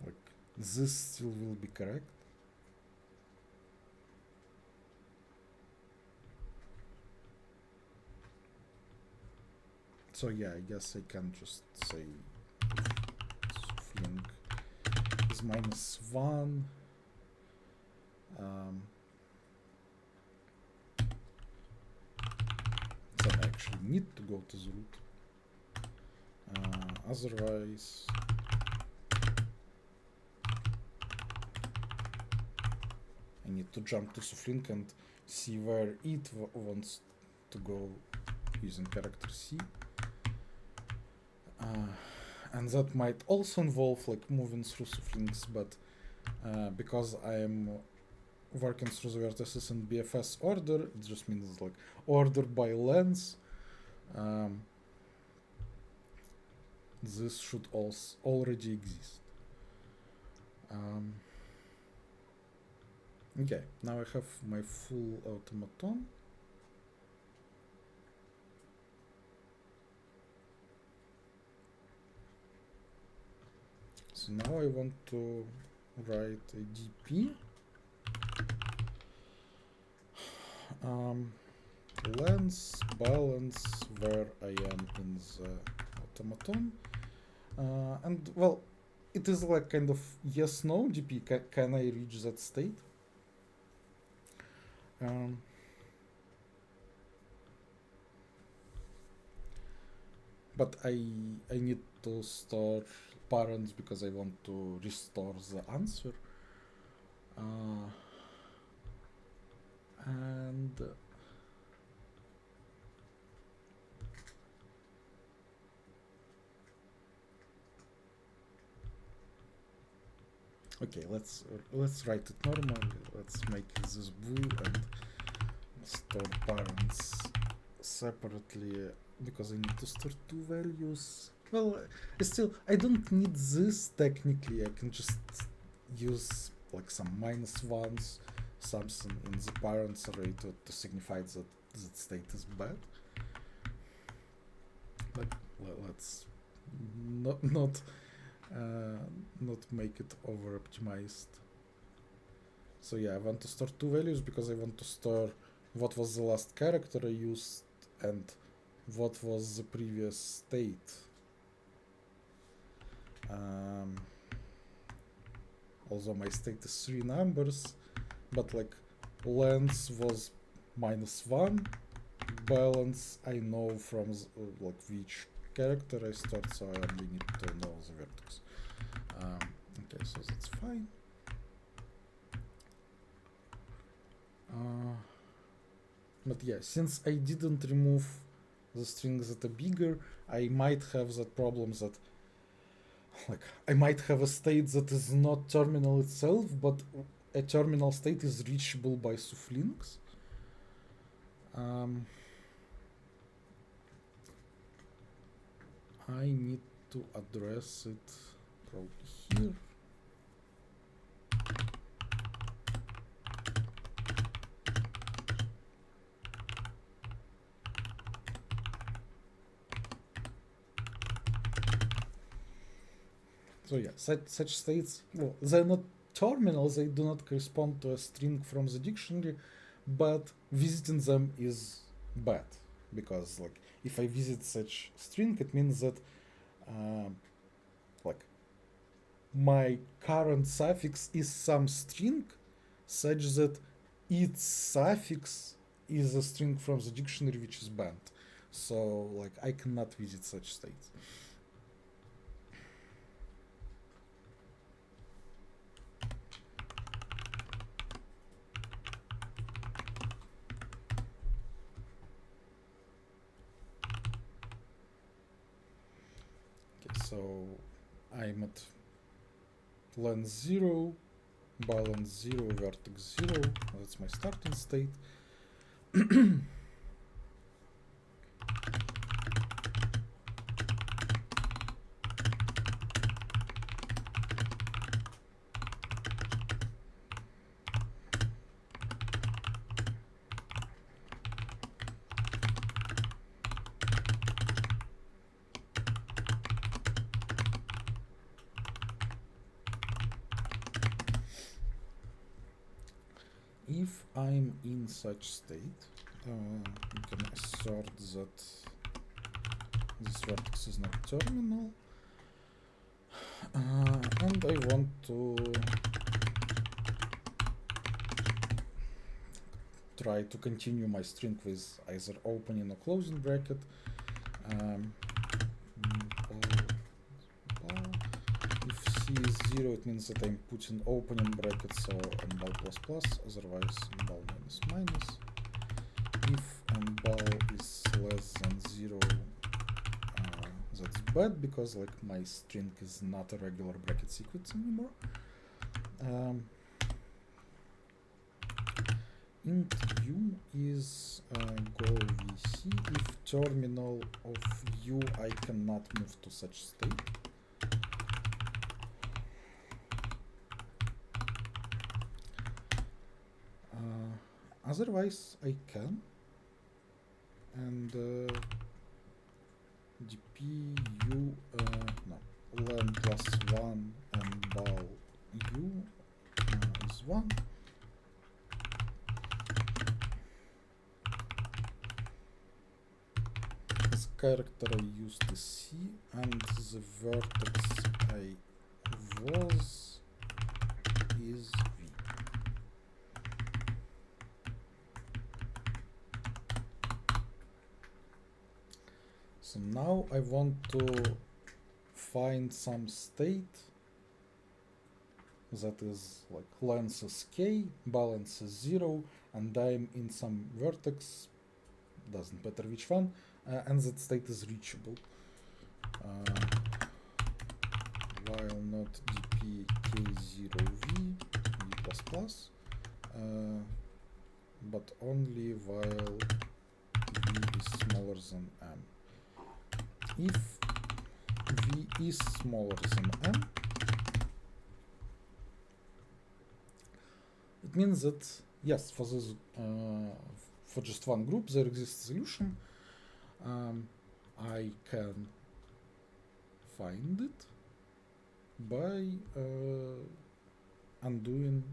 Like, this still will be correct. So yeah, I guess I can just say Suflink is -1. So I actually need to go to the root. Otherwise, I need to jump to Suflink and see where it wants to go using character C. And that might also involve like moving through Suflinks, but because I am working through the vertices in BFS order, it just means like order by length. This should also already exist. Okay, now I have my full automaton. So now I want to write a DP. Length balance where I am in the automaton. And well, it is like kind of yes no DP. Can I reach that state? But I need to store parents because I want to restore the answer. And okay, let's write it normally. Let's make this blue and store parents separately because I need to store two values. Well, still, I don't need this technically. I can just use like some -1s, something in the parents array to signify that that state is bad. But let's not make it over optimized. So yeah, I want to store two values because I want to store what was the last character I used and what was the previous state. Although my state is 3 numbers, but like length was -1, balance I know from like which character I stored, so I only need to know the vertex. Okay, so that's fine. But yeah, since I didn't remove the strings that are bigger, I might have that problem that like I might have a state that is not terminal itself, but a terminal state is reachable by Suflinks. I need to address it probably here. So yeah, such states, well, they're not terminal, they do not correspond to a string from the dictionary, but visiting them is bad, because like if I visit such string, it means that like my current suffix is some string such that its suffix is a string from the dictionary which is banned. So like I cannot visit such states. Okay, so I'm at length 0, balance 0, vertex 0. That's my starting state. If I'm in such state, you can assert that this vertex is not terminal, and I want to try to continue my string with either opening or closing bracket. If C is 0, it means that I'm putting opening brackets or mbal plus plus, otherwise mbal minus minus. If mbal is less than 0, that's bad because like my string is not a regular bracket sequence anymore. Int u is go vc if terminal of u I cannot move to such state. Otherwise I can, and dp u no len plus 1 and bal u is 1. This character I used is C, and the vertex I was is V. So now I want to find some state that is like length is k, balance is 0, and I'm in some vertex, doesn't matter which one, and that state is reachable. While not dp k0v v++, but only while v is smaller than m. If v is smaller than m, it means that yes, for this for just one group there exists a solution. I can find it by undoing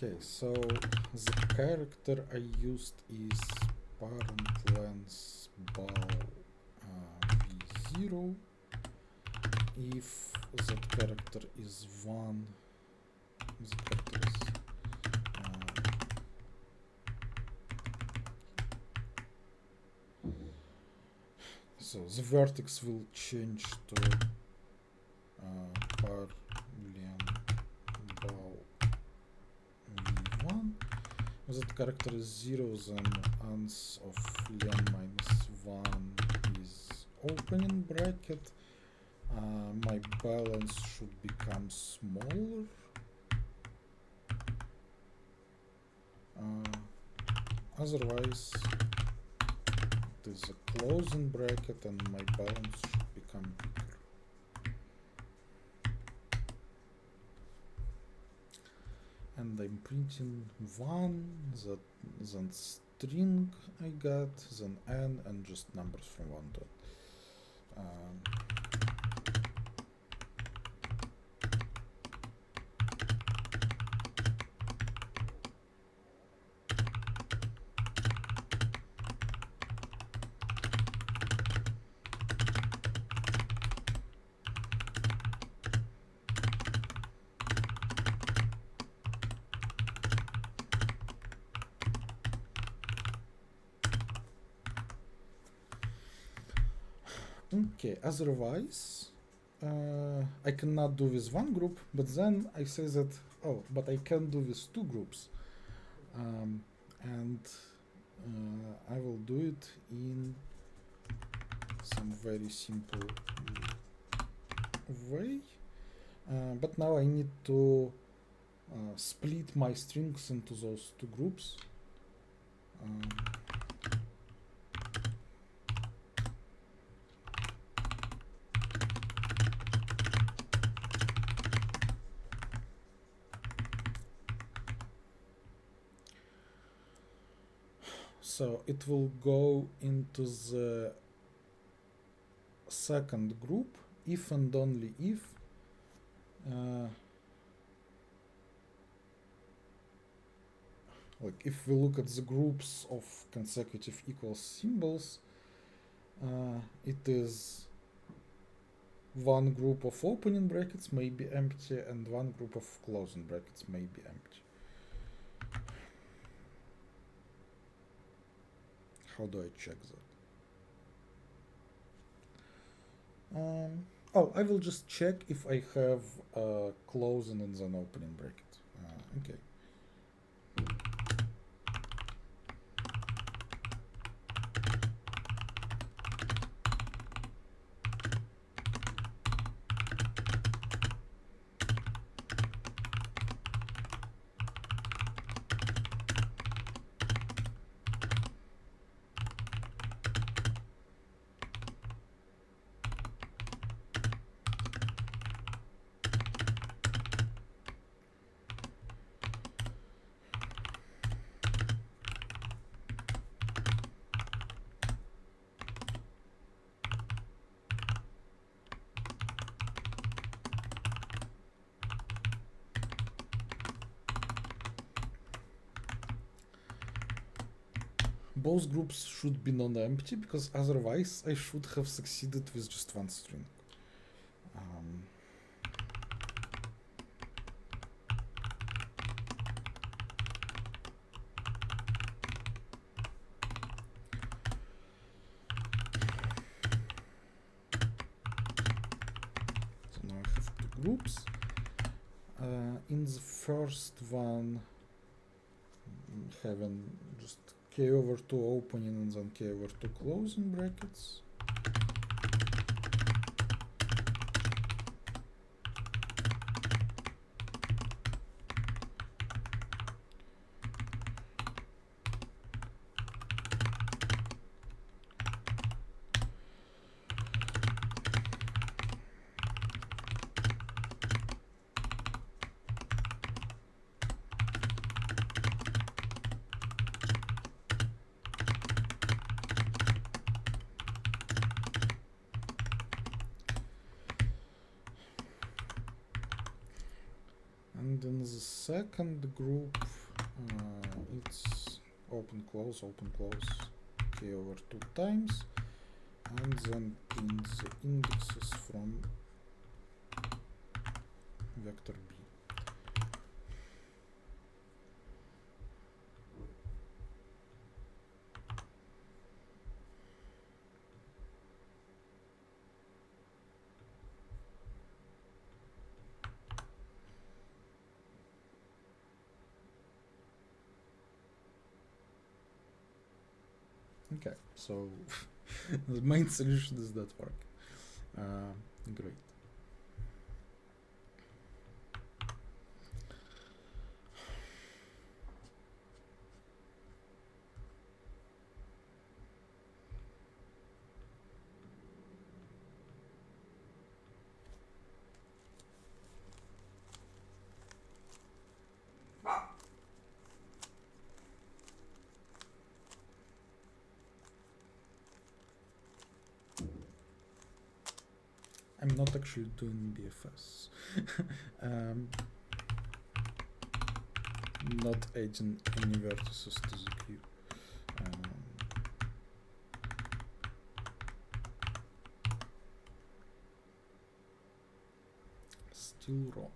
Okay, so the character I used is parent length bal v0. If that character is 1, the character is so the vertex will change to par len bal v1. If that character is 0, then ans of len minus 1 is opening bracket. My balance should become smaller. Otherwise, it is a closing bracket and my balance should become bigger. And I'm printing 1, then string I got, then n, and just numbers from 1 to okay, otherwise, I cannot do with one group, but then I say that, oh, but I can do with 2 groups. And I will do it in some very simple way. But now I need to split my strings into those 2 groups. So it will go into the second group if and only if like if we look at the groups of consecutive equal symbols, it is one group of opening brackets may be empty and one group of closing brackets may be empty. How do I check that? Oh, I will just check if I have a closing and an opening bracket. Okay. Both groups should be non-empty because otherwise I should have succeeded with just one string. So now I have 2 groups. In the first one, having just k over 2 opening and then k over 2 closing brackets. And in the second group, it's open, close, k over 2 times, and then print the indexes from vector b. Okay, so the main solution does not work. Great. I'm not actually doing BFS. Not adding any vertices to the queue. Still wrong.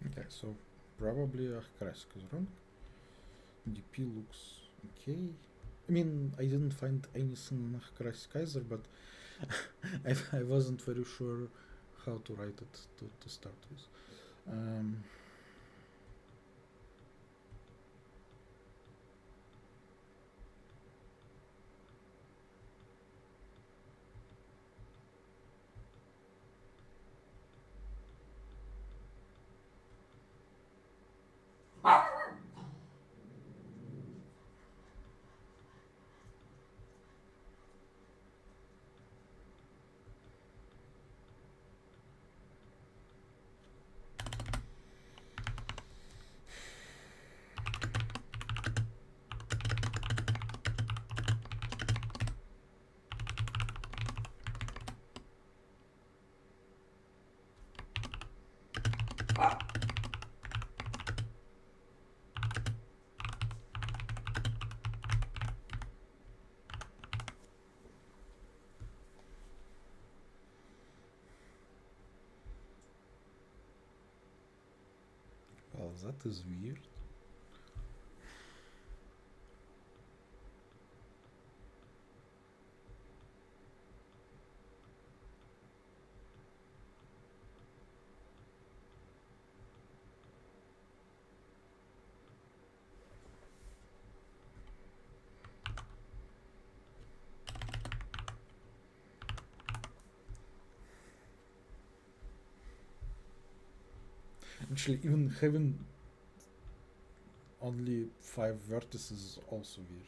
Okay, so probably Karask is wrong. DP looks okay. I mean, I didn't find anything in Karask either, but I wasn't very sure how to write it to start with. Well, that is weird. Actually, even having only 5 vertices is also weird.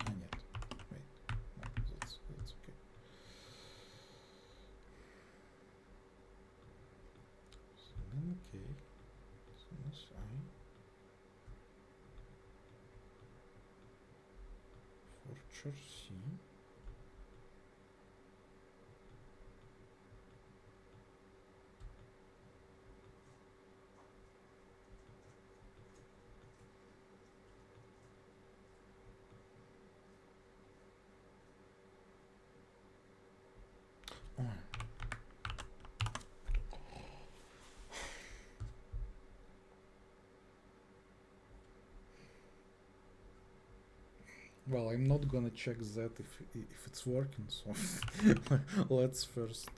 Нет. Wait. No, that's okay. So then okay. So this I. Fortune C. Oh. Well, I'm not gonna check that if it's working, so let's first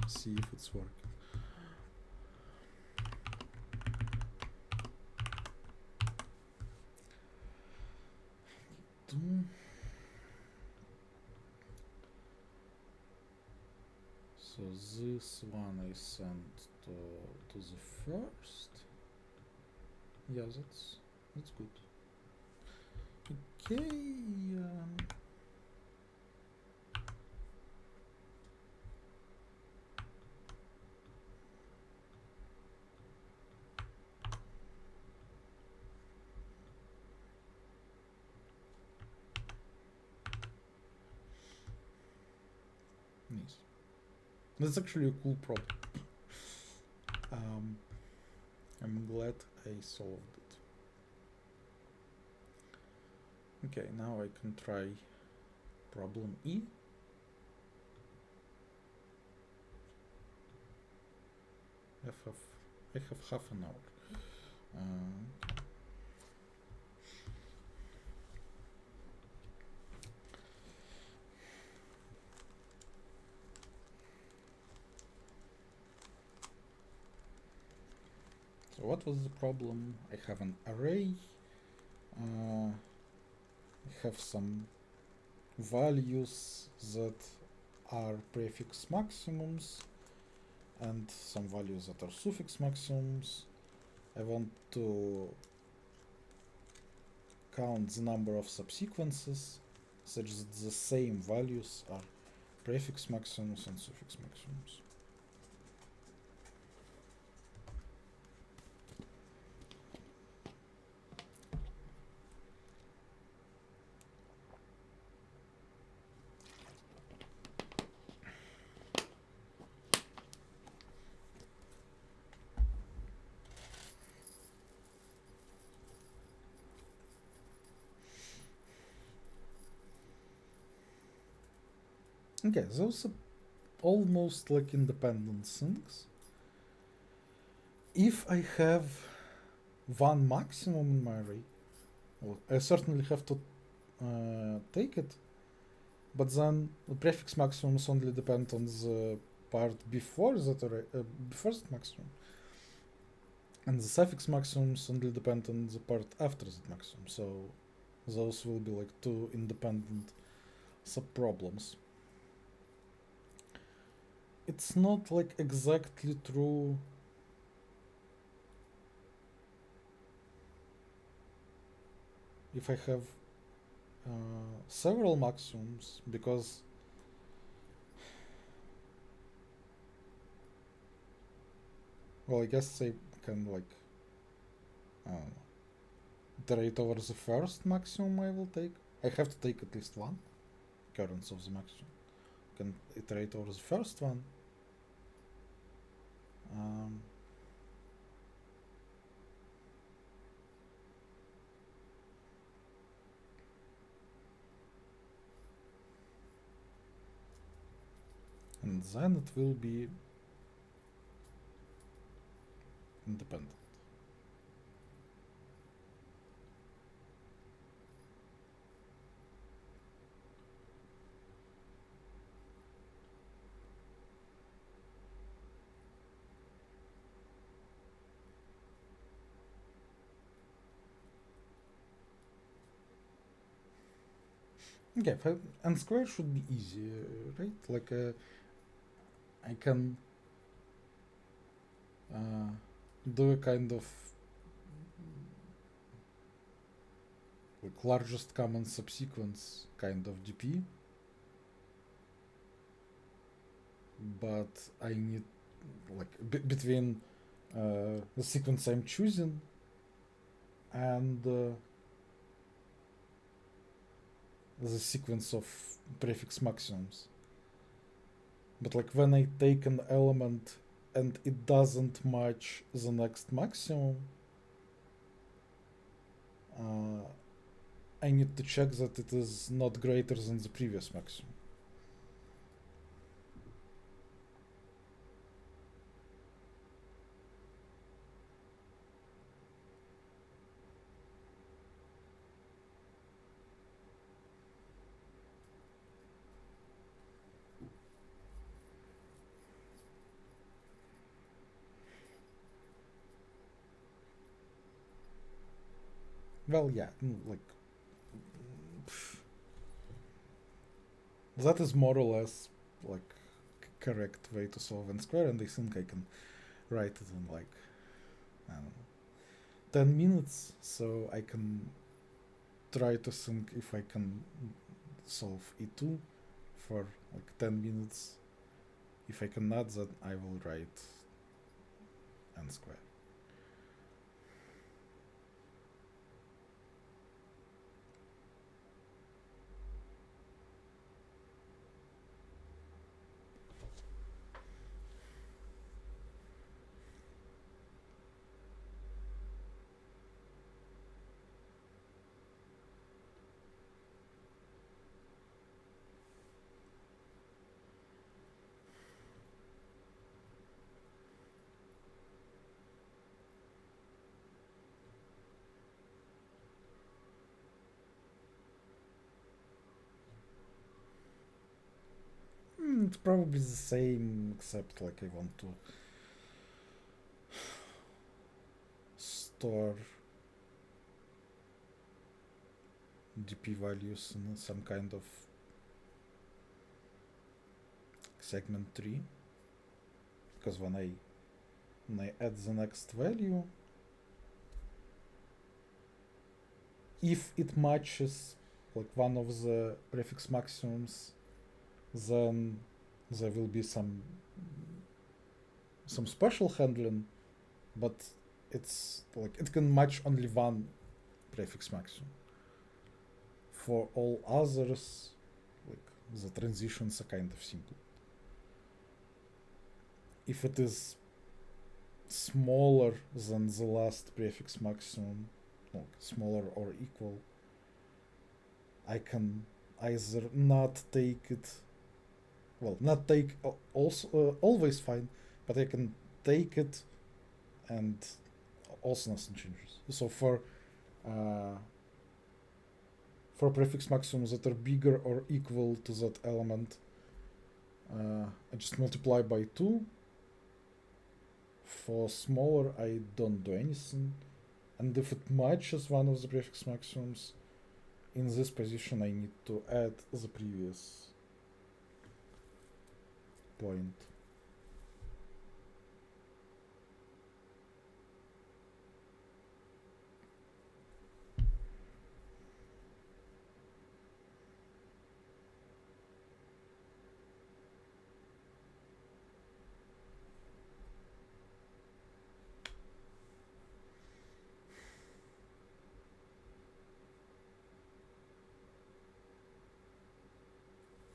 see if it's working. So this one I sent to the first. Yeah, that's good. Okay. Nice. That's actually a cool problem. I'm glad I solved it. Okay, now I can try problem E. I have half an hour. So what was the problem? I have an array. I have some values that are prefix maximums and some values that are suffix maximums. I want to count the number of subsequences such that the same values are prefix maximums and suffix maximums. Okay, those are almost like independent things. If I have one maximum in my array, well, I certainly have to take it, but then the prefix maximums only depend on the part before that array, before that maximum, and the suffix maximums only depend on the part after that maximum. So those will be like two independent subproblems. It's not like exactly true if I have several maximums, because well, I guess I can like iterate over the first maximum I will take. I have to take at least one occurrence of the maximum. I can iterate over the first one. And then it will be independent. Okay, and square should be easy, right? Like I can do a kind of like largest common subsequence kind of DP, but I need like between the sequence I'm choosing and the sequence of prefix maximums. But like when I take an element and it doesn't match the next maximum, I need to check that it is not greater than the previous maximum. Well, yeah, like that is more or less like correct way to solve n square, and I think I can write it in like I don't know 10 minutes, so I can try to think if I can solve E2 for like 10 minutes. If I cannot, then I will write n square. It's probably the same, except like I want to store dp values in some kind of segment tree, because when I add the next value, if it matches like one of the prefix maximums, then there will be some special handling, but it's like it can match only one prefix maximum. For all others, like the transitions are kind of simple. If it is smaller than the last prefix maximum, like smaller or equal, I can either not take it, well, not take also always fine, but I can take it and also nothing changes. So for prefix maximums that are bigger or equal to that element, I just multiply by 2. For smaller, I don't do anything. And if it matches one of the prefix maximums, in this position I need to add the previous point.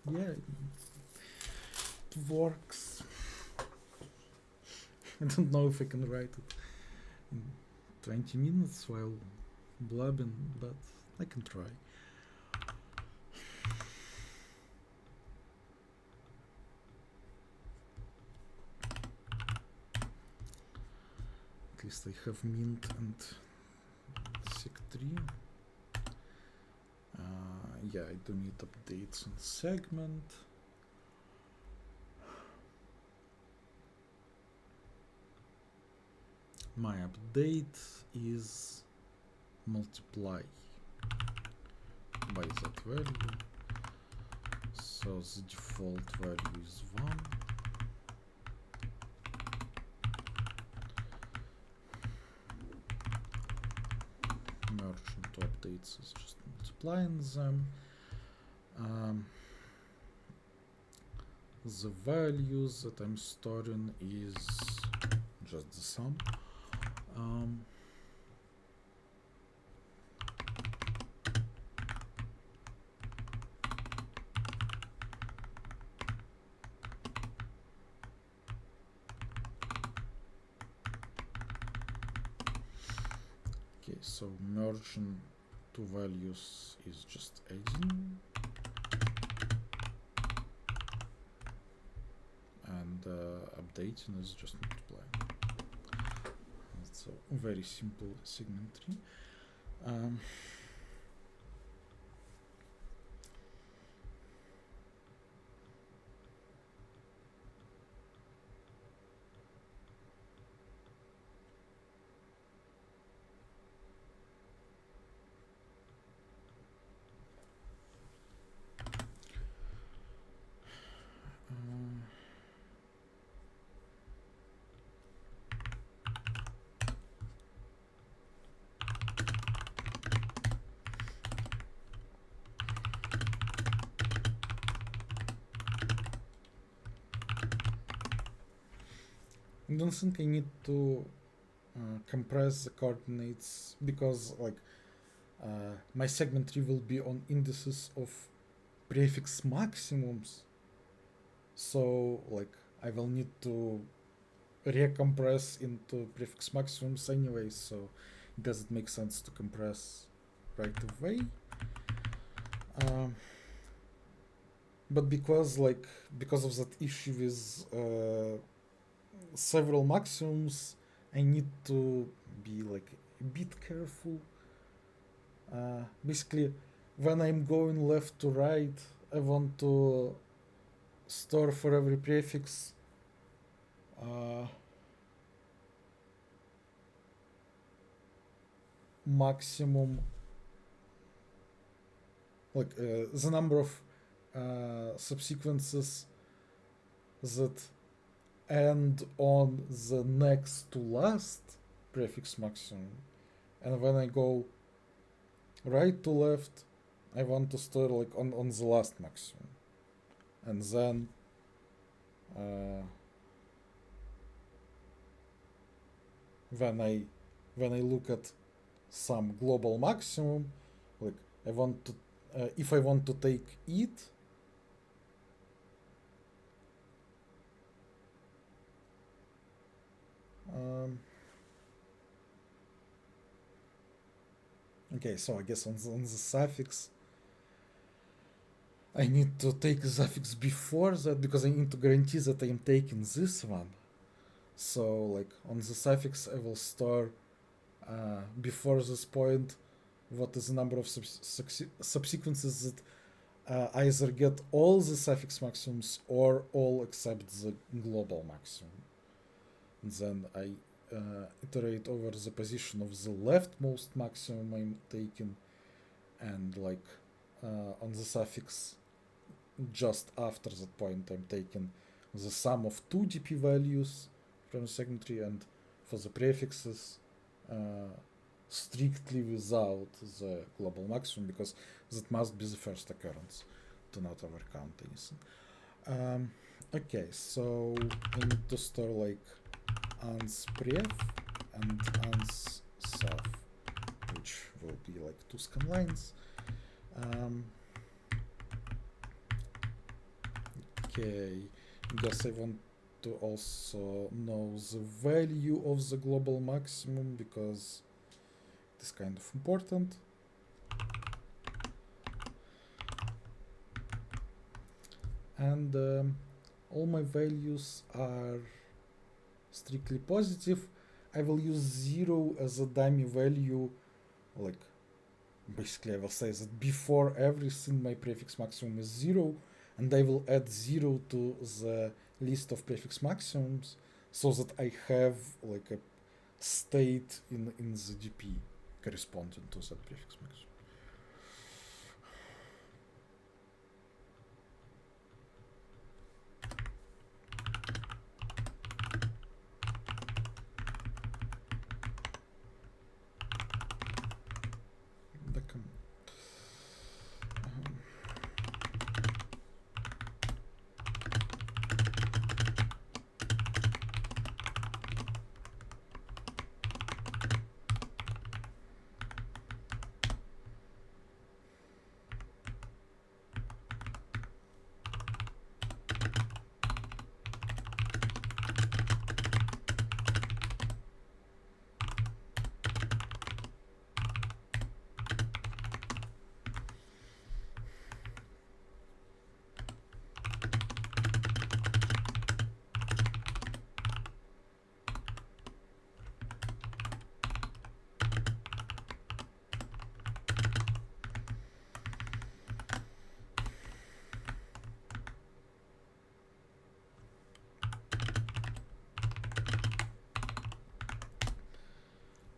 Yeah, it works. I don't know if I can write it in 20 minutes while blabbing, but I can try. At least I have mint and sec3. Yeah, I do need updates on segment. My update is multiply by that value. So the default value is 1. Merge into updates is just multiplying them. The values that I'm storing is just the sum. Okay, so merging two values is just adding, and updating is just multiplying. It's a very simple segment tree. I don't think I need to compress the coordinates because like my segment tree will be on indices of prefix maximums, so like I will need to recompress into prefix maximums anyway, so it doesn't make sense to compress right away. But because of that issue with several maximums, I need to be like a bit careful. Basically, when I'm going left to right, I want to store for every prefix maximum, like the number of subsequences that end on the next to last prefix maximum. And when I go right to left, I want to store like on the last maximum. And then when I look at some global maximum, like I want to if I want to take it, okay, so I guess on the suffix I need to take the suffix before that because I need to guarantee that I am taking this one. So like on the suffix I will store before this point what is the number of subsequences that either get all the suffix maximums or all except the global maximum. And then I iterate over the position of the leftmost maximum I'm taking, and like on the suffix just after that point I'm taking the sum of two DP values from the segment tree, and for the prefixes strictly without the global maximum because that must be the first occurrence to not overcount anything. Okay, so I need to store like ans pref and ans suf, which will be like two scan lines. Okay, guess I want to also know the value of the global maximum because it is kind of important. And all my values are strictly positive. I will use 0 as a dummy value, like basically I will say that before everything my prefix maximum is 0, and I will add 0 to the list of prefix maximums so that I have like a state in the DP corresponding to that prefix maximum.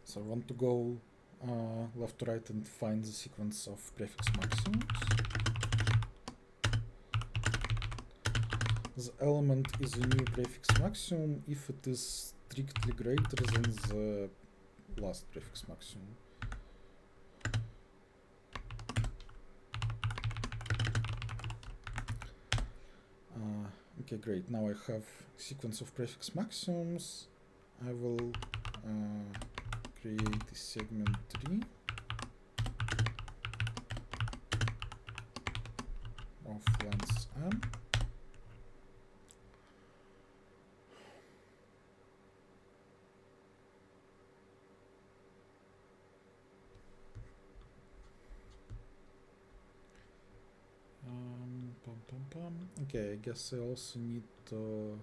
So I want to go left to right and find the sequence of prefix maximums. The element is a new prefix maximum if it is strictly greater than the last prefix maximum. Okay, great. Now I have sequence of prefix maximums. I will create a segment 3 of length m. Okay, I guess I also need to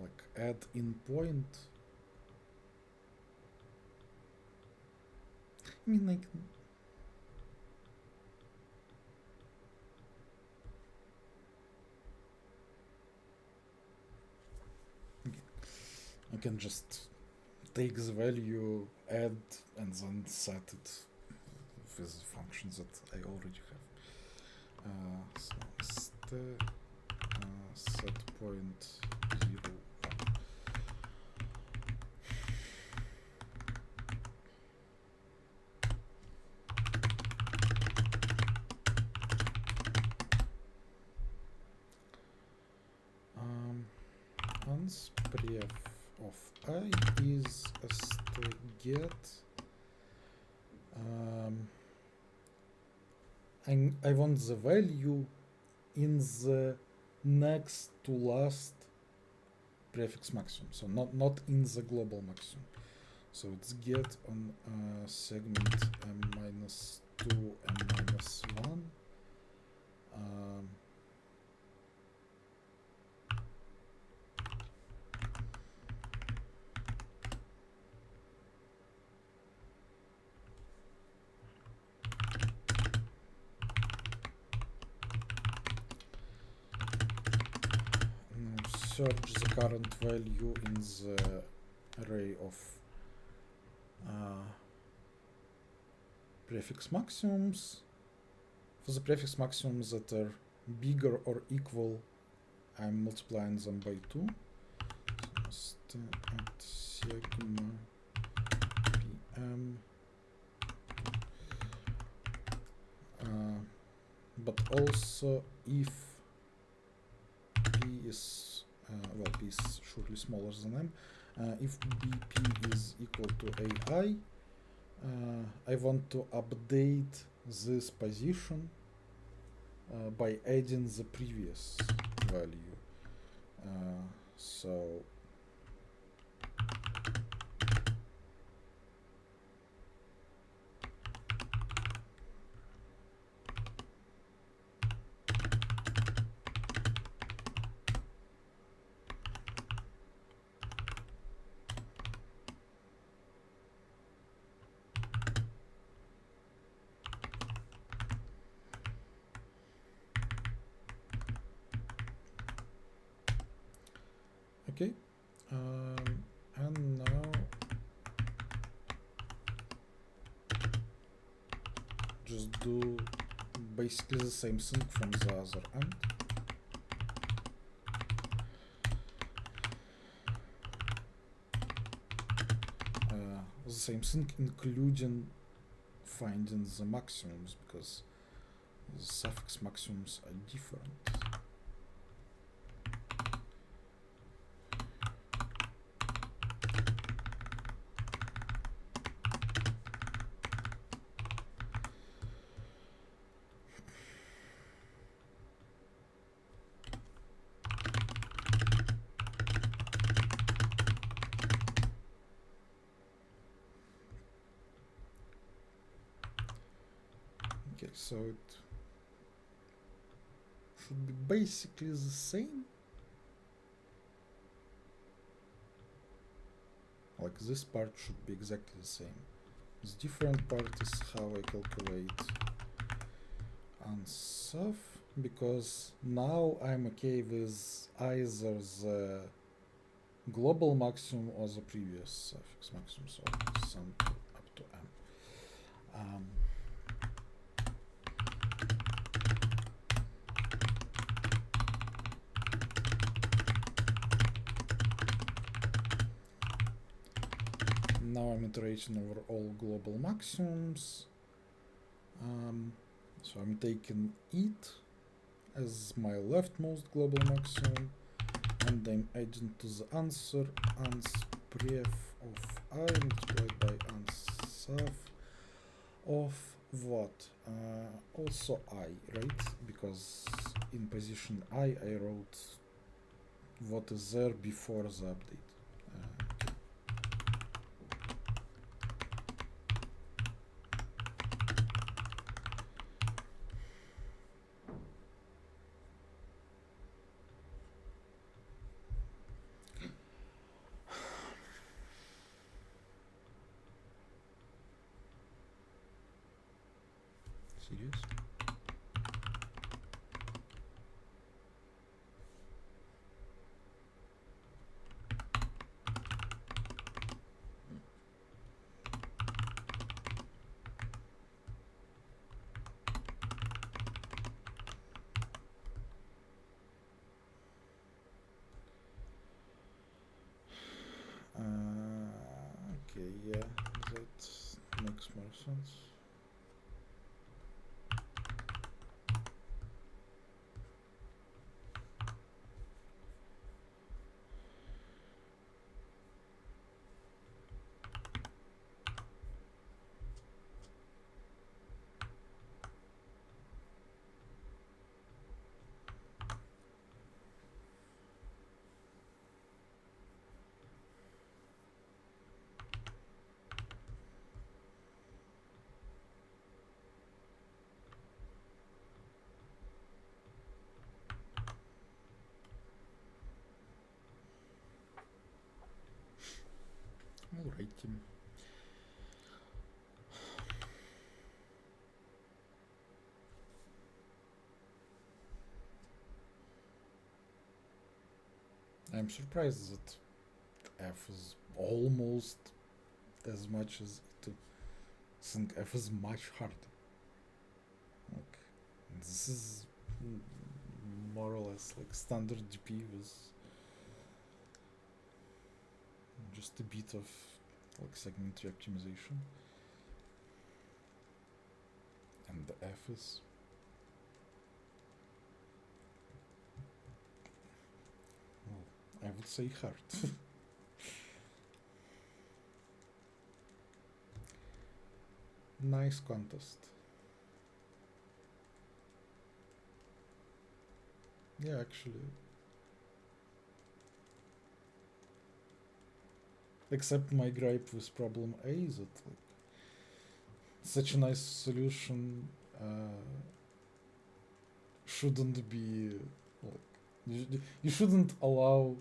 like add in point. I mean, like, I can just take the value, add, and then set it with the functions that I already have. So set point 0, 1. Unspref of I is to get I want the value in the next to last prefix maximum, so not in the global maximum. So it's get on segment m minus 2, m minus 1. Search the current value in the array of prefix maximums. For the prefix maximums that are bigger or equal, I'm multiplying them by 2. So at sigma pm. But also if p is well, p is surely smaller than m. If bp is equal to ai, I want to update this position by adding the previous value. So okay, and now just do basically the same thing from the other end. The same thing, including finding the maximums, because the suffix maximums are different. Okay, so it should be basically the same. Like this part should be exactly the same. The different part is how I calculate unsuf, because now I'm okay with either the global maximum or the previous suffix maximum, so sum up to m. I'm iterating over all global maximums. So I'm taking it as my leftmost global maximum, and I'm adding to the answer ans_pref of I multiplied by ans_saf of what? Also I, right? Because in position I wrote what is there before the update. Serious? Okay, yeah, that makes more sense. Alrighty. I'm surprised that F is almost as much as it. I think F is much harder. Like, this is more or less like standard GP with just a bit of like segmentary optimization, and the F is I would say hard. Nice contest. Yeah, actually. Except my gripe with problem A is that like such a nice solution shouldn't be like you shouldn't allow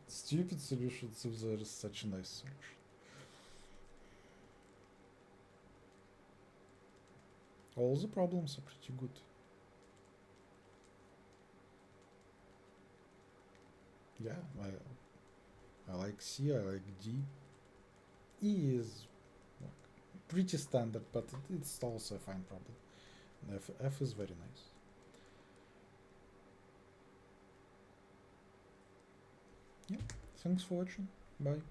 stupid solutions if there is such a nice solution. All the problems are pretty good. Yeah, I like C, I like D. E is pretty standard, but it's also a fine problem. F is very nice. Yeah, thanks for watching. Bye.